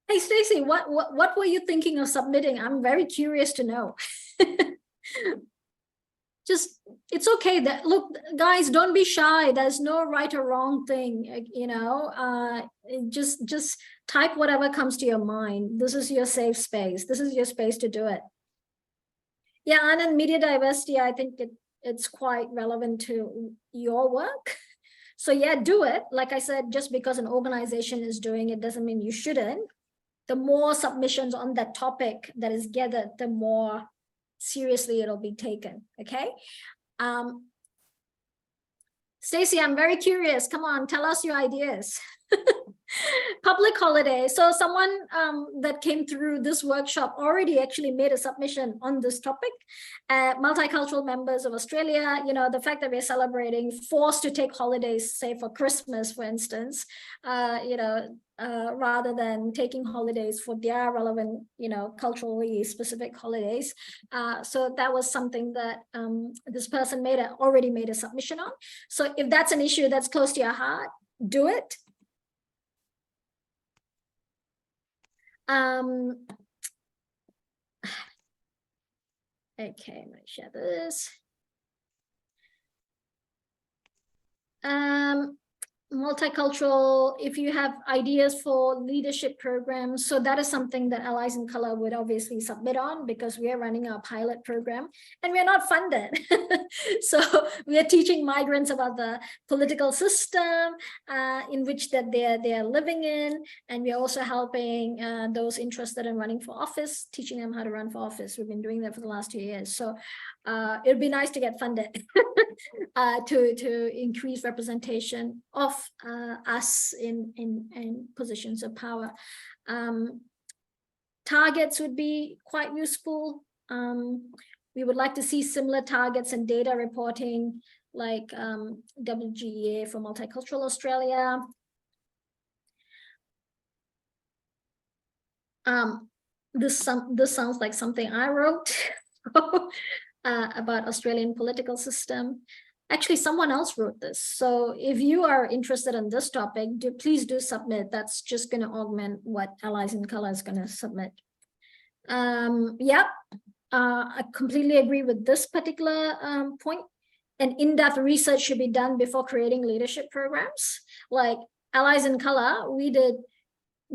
Hey, Stacey, what were you thinking of submitting? I'm very curious to know. Just, it's okay. That, look, guys, don't be shy. There's no right or wrong thing, you know. Just type whatever comes to your mind. This is your safe space. This is your space to do it. Yeah, and in media diversity, I think it's quite relevant to your work. So yeah, do it. Like I said, just because an organization is doing it doesn't mean you shouldn't. The more submissions on that topic that is gathered, the more seriously it'll be taken. Okay. Stacey, I'm very curious. Come on, tell us your ideas. Public holiday. So someone that came through this workshop already actually made a submission on this topic. Multicultural members of Australia, you know, the fact that we're celebrating forced to take holidays, say for Christmas, for instance, you know, rather than taking holidays for their relevant, you know, culturally specific holidays. So that was something that this person already made a submission on. So if that's an issue that's close to your heart, do it. Okay, I'm gonna share this. Multicultural, if you have ideas for leadership programs, so that is something that Allies in Colour would obviously submit on, because we are running our pilot program and we're not funded. So we are teaching migrants about the political system in which that they're living in, and we're also helping those interested in running for office, teaching them how to run for office. We've been doing that for the last 2 years. So it'd be nice to get funded to increase representation of us in positions of power. Targets would be quite useful. We would like to see similar targets and data reporting like WGEA for Multicultural Australia. This sounds like something I wrote about Australian political system. Actually, someone else wrote this. So if you are interested in this topic, please do submit. That's just going to augment what Allies in Colour is going to submit. Yeah, I completely agree with this particular point. And in-depth research should be done before creating leadership programs. Like Allies in Colour, we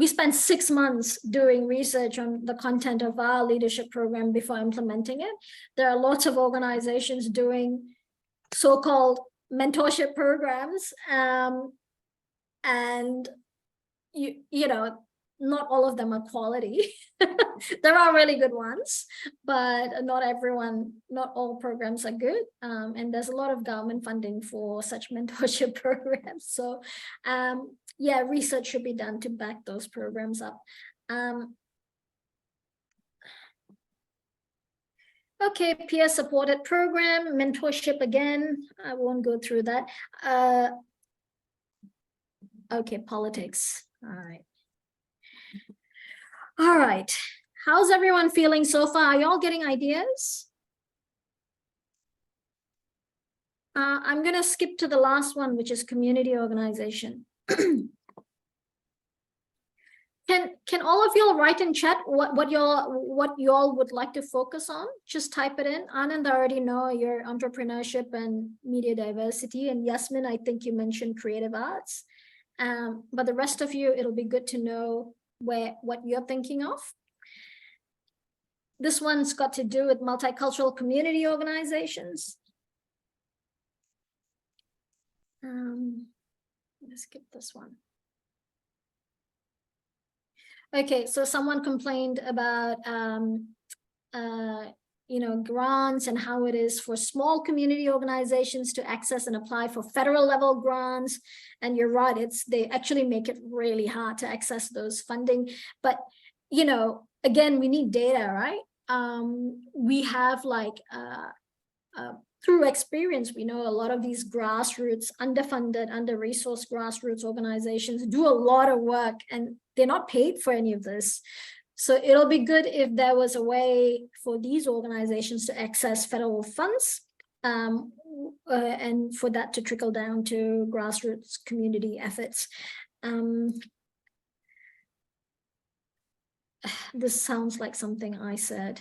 spent 6 months doing research on the content of our leadership program before implementing it. There are lots of organizations doing so-called mentorship programs, and you know, not all of them are quality. There are really good ones, but not all programs are good, and there's a lot of government funding for such mentorship programs. So yeah, research should be done to back those programs up. Okay, peer supported program, mentorship again. I won't go through that. Okay, politics. All right. How's everyone feeling so far? Are y'all getting ideas? I'm going to skip to the last one, which is community organization. Can all of y'all write in chat what y'all would like to focus on? Just type it in. Anand, I already know your entrepreneurship and media diversity, and Yasmin, I think you mentioned creative arts. But the rest of you, it'll be good to know what you're thinking of. This one's got to do with multicultural community organizations. Let's skip this one. Okay, so someone complained about you know, grants and how it is for small community organizations to access and apply for federal level grants. And you're right, they actually make it really hard to access those funding. But, you know, again, we need data, right? We have like, through experience, we know a lot of these grassroots, underfunded, under-resourced grassroots organizations do a lot of work, and they're not paid for any of this. So it'll be good if there was a way for these organizations to access federal funds, and for that to trickle down to grassroots community efforts. This sounds like something I said.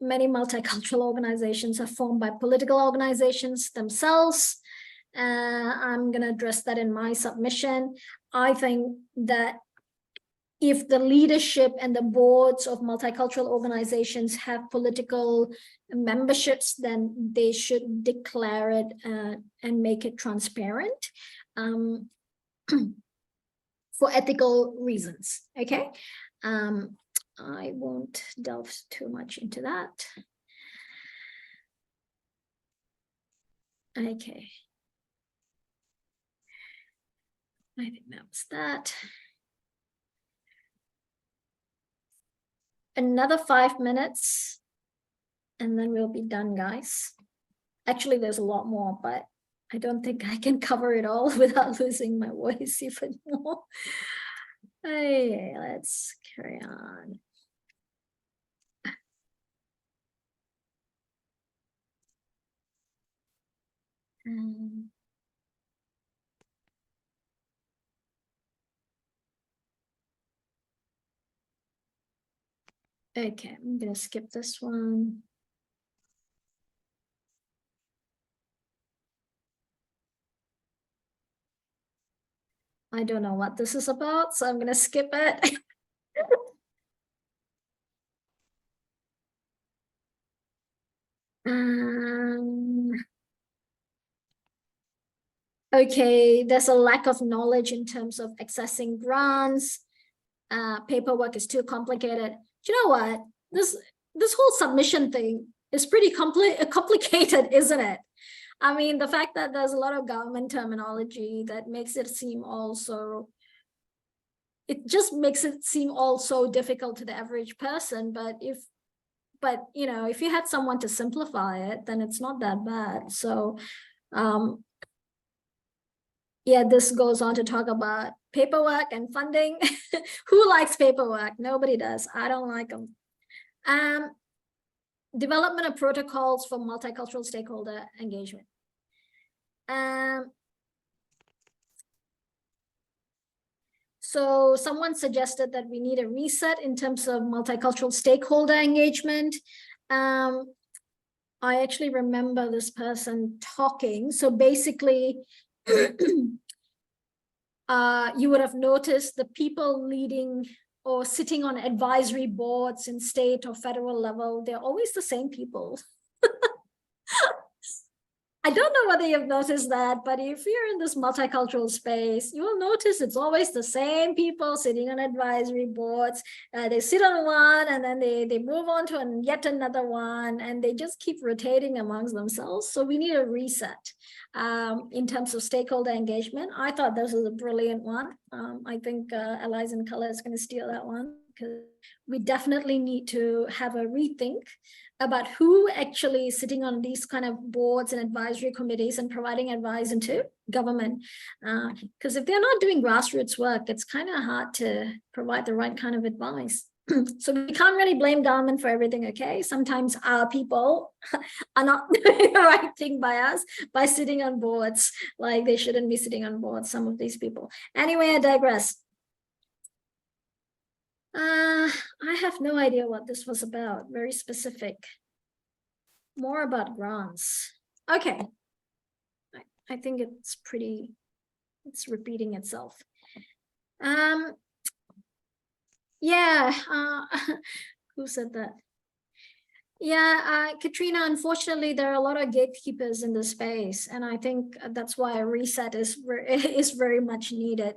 Many multicultural organizations are formed by political organizations themselves. I'm going to address that in my submission. I think that if the leadership and the boards of multicultural organizations have political memberships, then they should declare it and make it transparent for ethical reasons. Okay. I won't delve too much into that. Okay. I think that was that. another 5 minutes and then we'll be done, guys. Actually, there's a lot more, but I don't think I can cover it all without losing my voice even more. Hey, let's carry on. Okay, I'm gonna skip this one. I don't know what this is about, so I'm gonna skip it. Okay, there's a lack of knowledge in terms of accessing grants. Paperwork is too complicated. Do you know what? This whole submission thing is pretty complicated, isn't it? I mean, the fact that there's a lot of government terminology that makes it seem also, it just makes it seem all so difficult to the average person. But you know, if you had someone to simplify it, then it's not that bad. So, yeah, this goes on to talk about paperwork and funding. Who likes paperwork? Nobody does. I don't like them. Development of protocols for multicultural stakeholder engagement. So someone suggested that we need a reset in terms of multicultural stakeholder engagement. I actually remember this person talking. So basically, you would have noticed the people leading or sitting on advisory boards in state or federal level, they're always the same people. I don't know whether you've noticed that, but if you're in this multicultural space, you will notice it's always the same people sitting on advisory boards. They sit on one and then they move on to yet another one, and they just keep rotating amongst themselves. So we need a reset in terms of stakeholder engagement. I thought this was a brilliant one. I think Allies in Color is going to steal that one, because we definitely need to have a rethink about who actually is sitting on these kind of boards and advisory committees and providing advice into government. Because if they're not doing grassroots work, it's kind of hard to provide the right kind of advice. So we can't really blame government for everything, okay? Sometimes our people are not doing the right thing by us by sitting on boards. Like, they shouldn't be sitting on boards, some of these people. Anyway, I digress. I have no idea what this was about. Very specific. More about grants. Okay. I think it's repeating itself. Yeah, who said that? Yeah, Katrina, unfortunately, there are a lot of gatekeepers in the space, and I think that's why a reset is very much needed.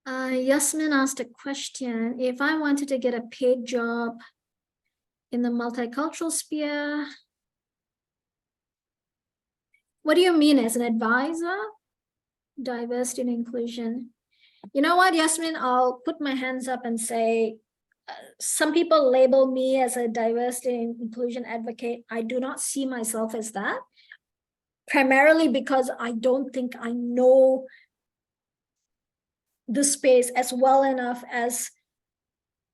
Yasmin asked a question. If I wanted to get a paid job in the multicultural sphere, what do you mean, as an advisor? Diversity and inclusion. You know what, Yasmin, I'll put my hands up and say, some people label me as a diversity and inclusion advocate. I do not see myself as that, primarily because I don't think I know the space as well enough as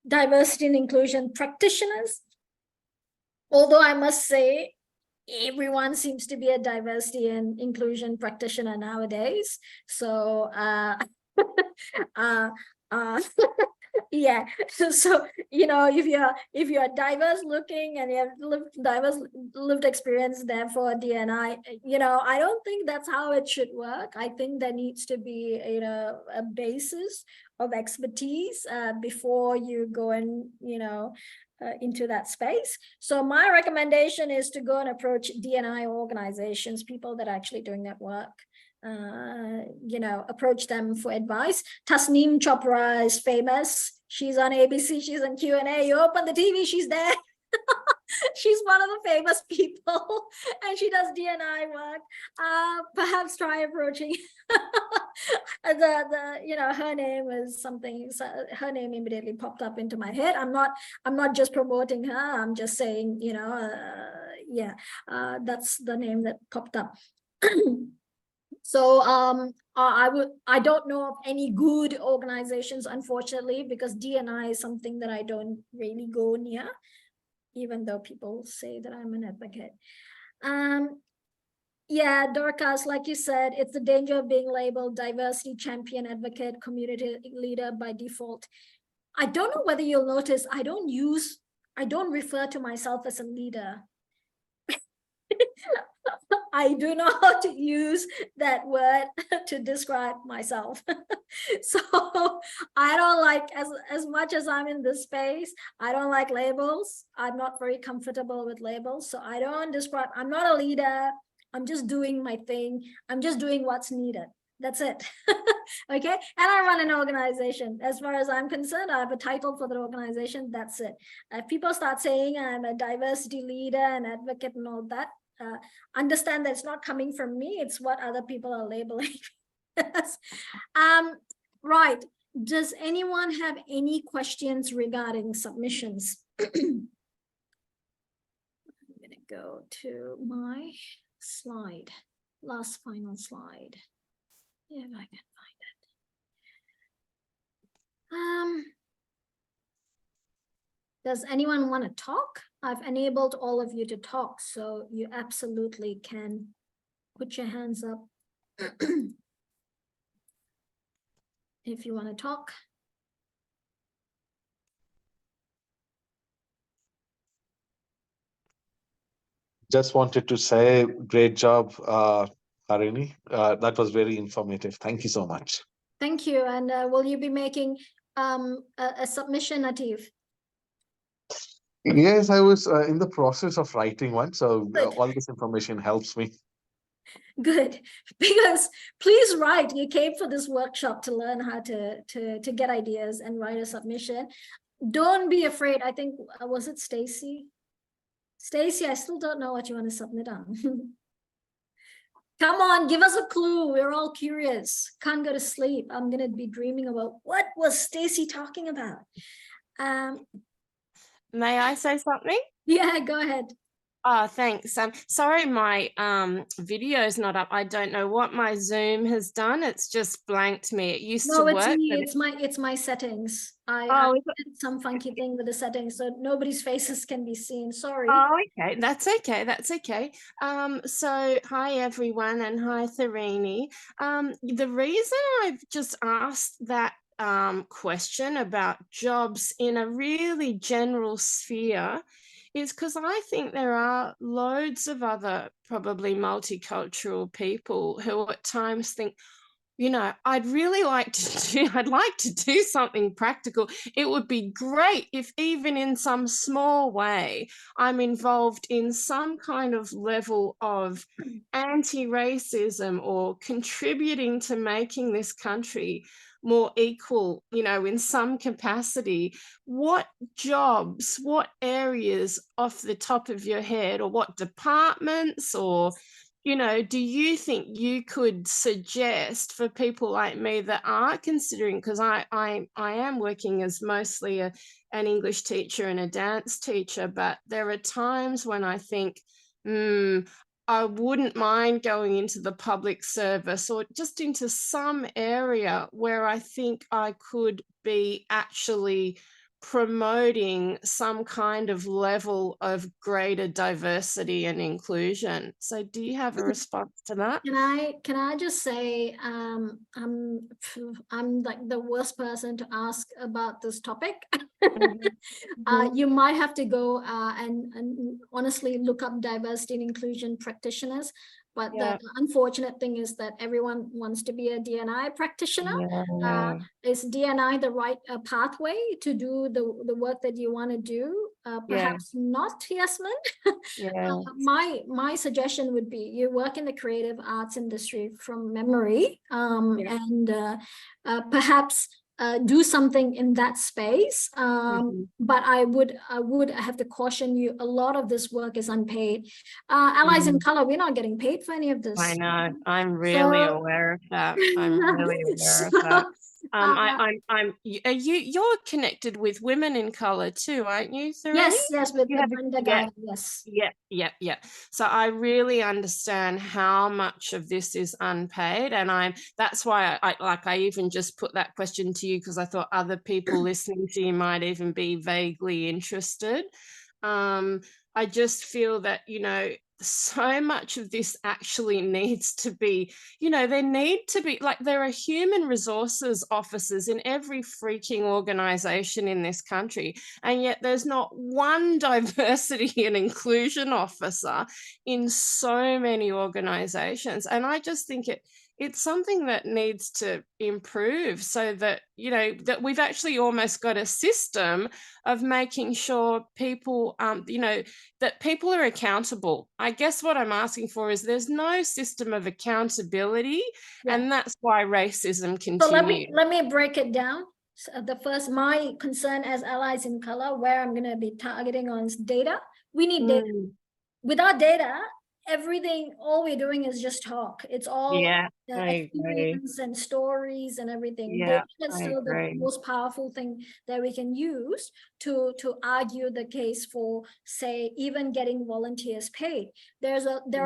diversity and inclusion practitioners. Although I must say, everyone seems to be a diversity and inclusion practitioner nowadays. So yeah, so you know, if you're diverse looking and you have diverse lived experience, therefore DNI, you know, I don't think that's how it should work. I think there needs to be, you know, a basis of expertise before you go and, you know, into that space. So my recommendation is to go and approach DNI organizations, people that are actually doing that work. You know, approach them for advice. Tasneem Chopra is famous. She's on ABC, she's on Q&A. You open the TV, she's there. She's one of the famous people, and she does D&I work. Perhaps try approaching her name is something. So her name immediately popped up into my head. I'm not just promoting her. I'm just saying, that's the name that popped up. So I don't know of any good organizations, unfortunately, because D&I is something that I don't really go near, even though people say that I'm an advocate. Yeah, Dorcas, like you said, it's the danger of being labeled diversity champion, advocate, community leader by default. I don't know whether you'll notice, I don't refer to myself as a leader. I do not use that word to describe myself. So I don't like, as much as I'm in this space, I don't like labels. I'm not very comfortable with labels. So I don't describe, I'm not a leader. I'm just doing my thing. I'm just doing what's needed. That's it. Okay. And I run an organization. As far as I'm concerned, I have a title for the organization. That's it. If people start saying I'm a diversity leader and advocate and all that, understand that it's not coming from me. It's what other people are labeling. Right. Does anyone have any questions regarding submissions? I'm going to go to my slide, last final slide, if I can find it. Does anyone want to talk? I've enabled all of you to talk, so you absolutely can put your hands up if you want to talk. Just wanted to say, great job, Harini. That was very informative. Thank you so much. Thank you. And will you be making a submission, Nativ? Yes, I was in the process of writing one, so all this information helps me. Good, because please write. You came for this workshop to learn how to get ideas and write a submission. Don't be afraid. I think, was it Stacy? Stacy, I still don't know what you want to submit on. Come on, give us a clue. We're all curious. Can't go to sleep. I'm going to be dreaming about what was Stacy talking about. May I say something? Yeah, go ahead. Oh, thanks. Sorry, my video is not up. I don't know what my Zoom has done. It's just blanked me. It used to work. No, it's my settings. I did some funky thing with the settings, so nobody's faces can be seen. Sorry. Oh, okay. That's okay. That's okay. So hi everyone, and hi Tharini. The reason I've just asked that question about jobs in a really general sphere is because I think there are loads of other probably multicultural people who at times think, you know, I'd like to do something practical. It would be great if even in some small way I'm involved in some kind of level of anti-racism or contributing to making this country more equal, you know, in some capacity. What jobs, what areas off the top of your head, or what departments, or, you know, do you think you could suggest for people like me that are considering, because I am working as mostly an English teacher and a dance teacher, but there are times when I think, I wouldn't mind going into the public service or just into some area where I think I could be actually promoting some kind of level of greater diversity and inclusion. So do you have a response to that? Can I just say, I'm like the worst person to ask about this topic. You might have to go and honestly look up diversity and inclusion practitioners. But the unfortunate thing is that everyone wants to be a D&I practitioner. Is D&I the right pathway to do the work that you want to do? Perhaps not, Yasmin. My suggestion would be you work in the creative arts industry from memory, and perhaps do something in that space. But I would have to caution you, a lot of this work is unpaid. Allies in Color, we're not getting paid for any of this. I know. I'm really aware of that. I'm really aware of that. You're connected with Women in Colour too, aren't you, Serene? Yes, with Brenda Guy, yes. Yeah. So I really understand how much of this is unpaid, and that's why I even just put that question to you, because I thought other people listening to you might even be vaguely interested. I just feel that, so much of this actually needs to be, there need to be, like, there are human resources officers in every freaking organization in this country, and yet there's not one diversity and inclusion officer in so many organizations. And I just think it's something that needs to improve, so that, that we've actually almost got a system of making sure people, that people are accountable. I guess what I'm asking for is there's no system of accountability, and that's why racism continues. So let me break it down. So my concern as Allies in Color, where I'm going to be targeting on is data. We need data. Without data, all we're doing is just talk. It's all experience and stories and everything. Data is still the most powerful thing that we can use to argue the case for, say, even getting volunteers paid. There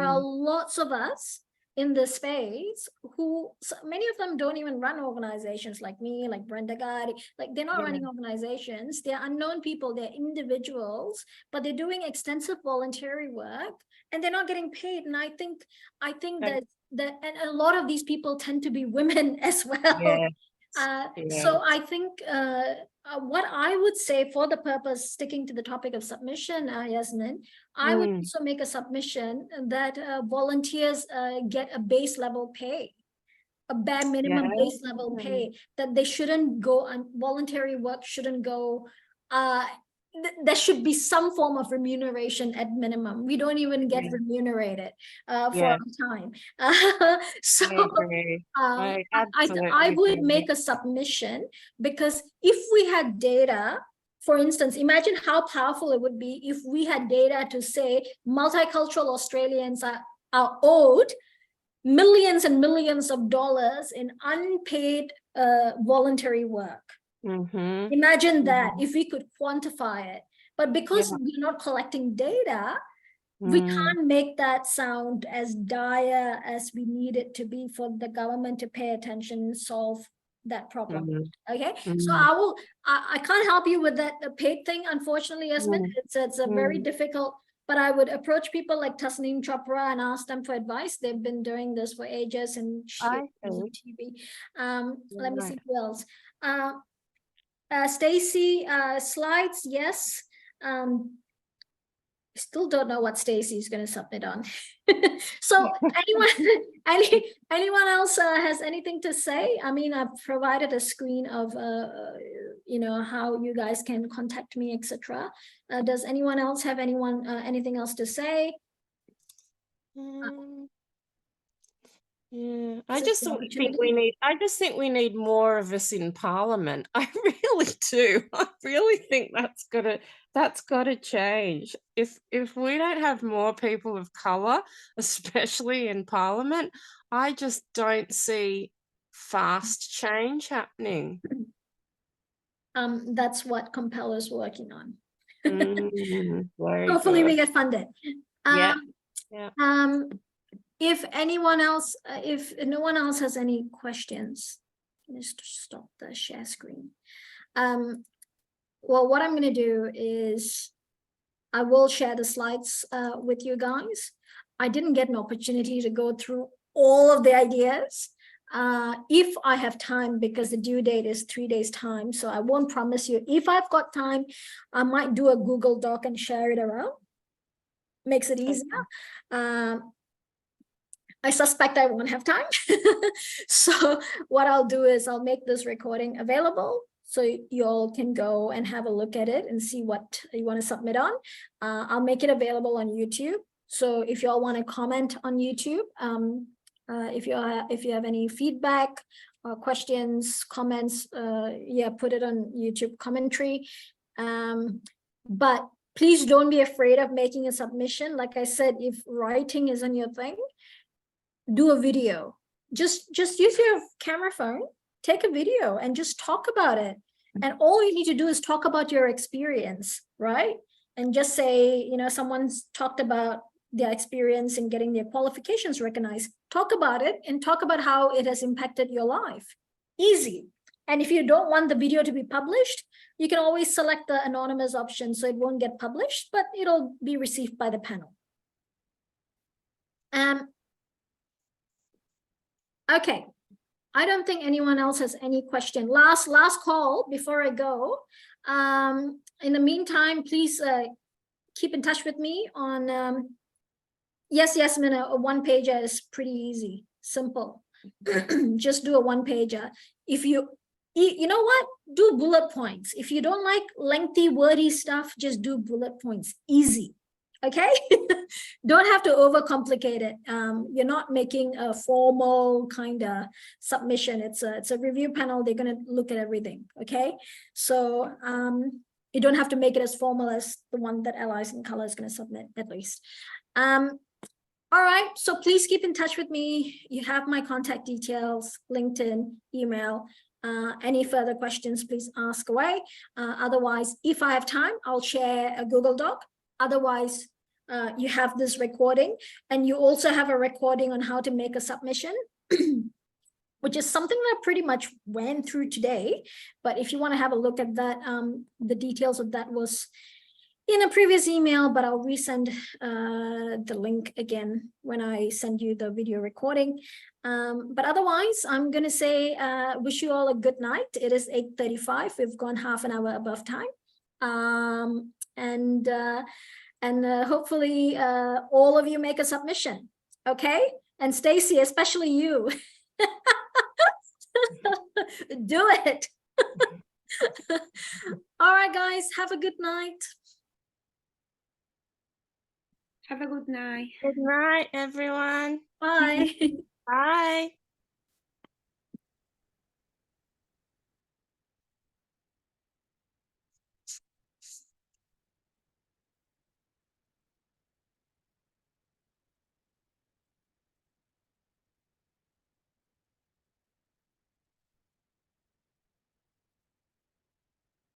are lots of us in this space who, many of them don't even run organizations like me, like Brenda Gadi, like they're not running organizations. They're unknown people, they're individuals, but they're doing extensive voluntary work and they're not getting paid. And I think that and a lot of these people tend to be women as well. So I think what I would say, for the purpose, sticking to the topic of submission, Yasmin, I would also make a submission that volunteers get a base level pay, a bare minimum base level pay, that they shouldn't go on voluntary work, shouldn't go, there should be some form of remuneration at minimum. We don't even get remunerated for our time. I would make a submission, because if we had data, for instance, imagine how powerful it would be if we had data to say multicultural Australians are owed millions and millions of dollars in unpaid voluntary work. Imagine that, if we could quantify it. But because we're not collecting data, we can't make that sound as dire as we need it to be for the government to pay attention and solve that problem. Okay, so I can't help you with that paid thing, unfortunately, Yasmin. It's a very difficult, but I would approach people like Tasneem Chopra and ask them for advice. They've been doing this for ages and TV. Let me see who else. Stacy, slides, yes. Still don't know what Stacy is going to submit on. So anyone else has anything to say? I mean, I've provided a screen of how you guys can contact me, etc. Does anyone else have anything else to say? I just think we need more of us in Parliament. I really do. I really think that's gotta change. If we don't have more people of colour, especially in Parliament, I just don't see fast change happening. That's what Compeller's working on. Hopefully we get funded. If anyone else, if no one else has any questions, just stop the share screen. Well, what I'm going to do is I will share the slides with you guys. I didn't get an opportunity to go through all of the ideas. If I have time, because the due date is 3 days time, so I won't promise you. If I've got time, I might do a Google Doc and share it around. Makes it easier. I suspect I won't have time. So what I'll do is I'll make this recording available so you all can go and have a look at it and see what you want to submit on. I'll make it available on YouTube. So if you all want to comment on YouTube, if you have any feedback questions, comments, yeah, put it on YouTube commentary. But please don't be afraid of making a submission. Like I said, if writing isn't your thing, do a video. Just use your camera phone, take a video and just talk about it. And all you need to do is talk about your experience, right? And just say, you know, someone's talked about their experience in getting their qualifications recognized. Talk about it and talk about how it has impacted your life. Easy. And if you don't want the video to be published, you can always select the anonymous option so it won't get published, but it'll be received by the panel. Okay. I don't think anyone else has any question. Last call before I go. In the meantime, please keep in touch with me on yes, Mina, a one-pager is pretty easy, simple. Just do a one-pager. If you know what, do bullet points. If you don't like lengthy, wordy stuff, just do bullet points, easy. Okay, don't have to overcomplicate it. You're not making a formal kind of submission. It's a review panel. They're going to look at everything. Okay, so you don't have to make it as formal as the one that Allies in Color is going to submit, at least. All right, so please keep in touch with me. You have my contact details, LinkedIn, email. Any further questions, please ask away. Otherwise, if I have time, I'll share a Google Doc. Otherwise, you have this recording, and you also have a recording on how to make a submission, which is something that I pretty much went through today. But if you want to have a look at that, the details of that was in a previous email, but I'll resend the link again when I send you the video recording. But otherwise, I'm going to say, wish you all a good night. It is 8:35. We've gone half an hour above time. And hopefully all of you make a submission, okay? And Stacey, especially you, do it. All right, guys, have a good night. Have a good night. Good night, everyone. Bye. Bye.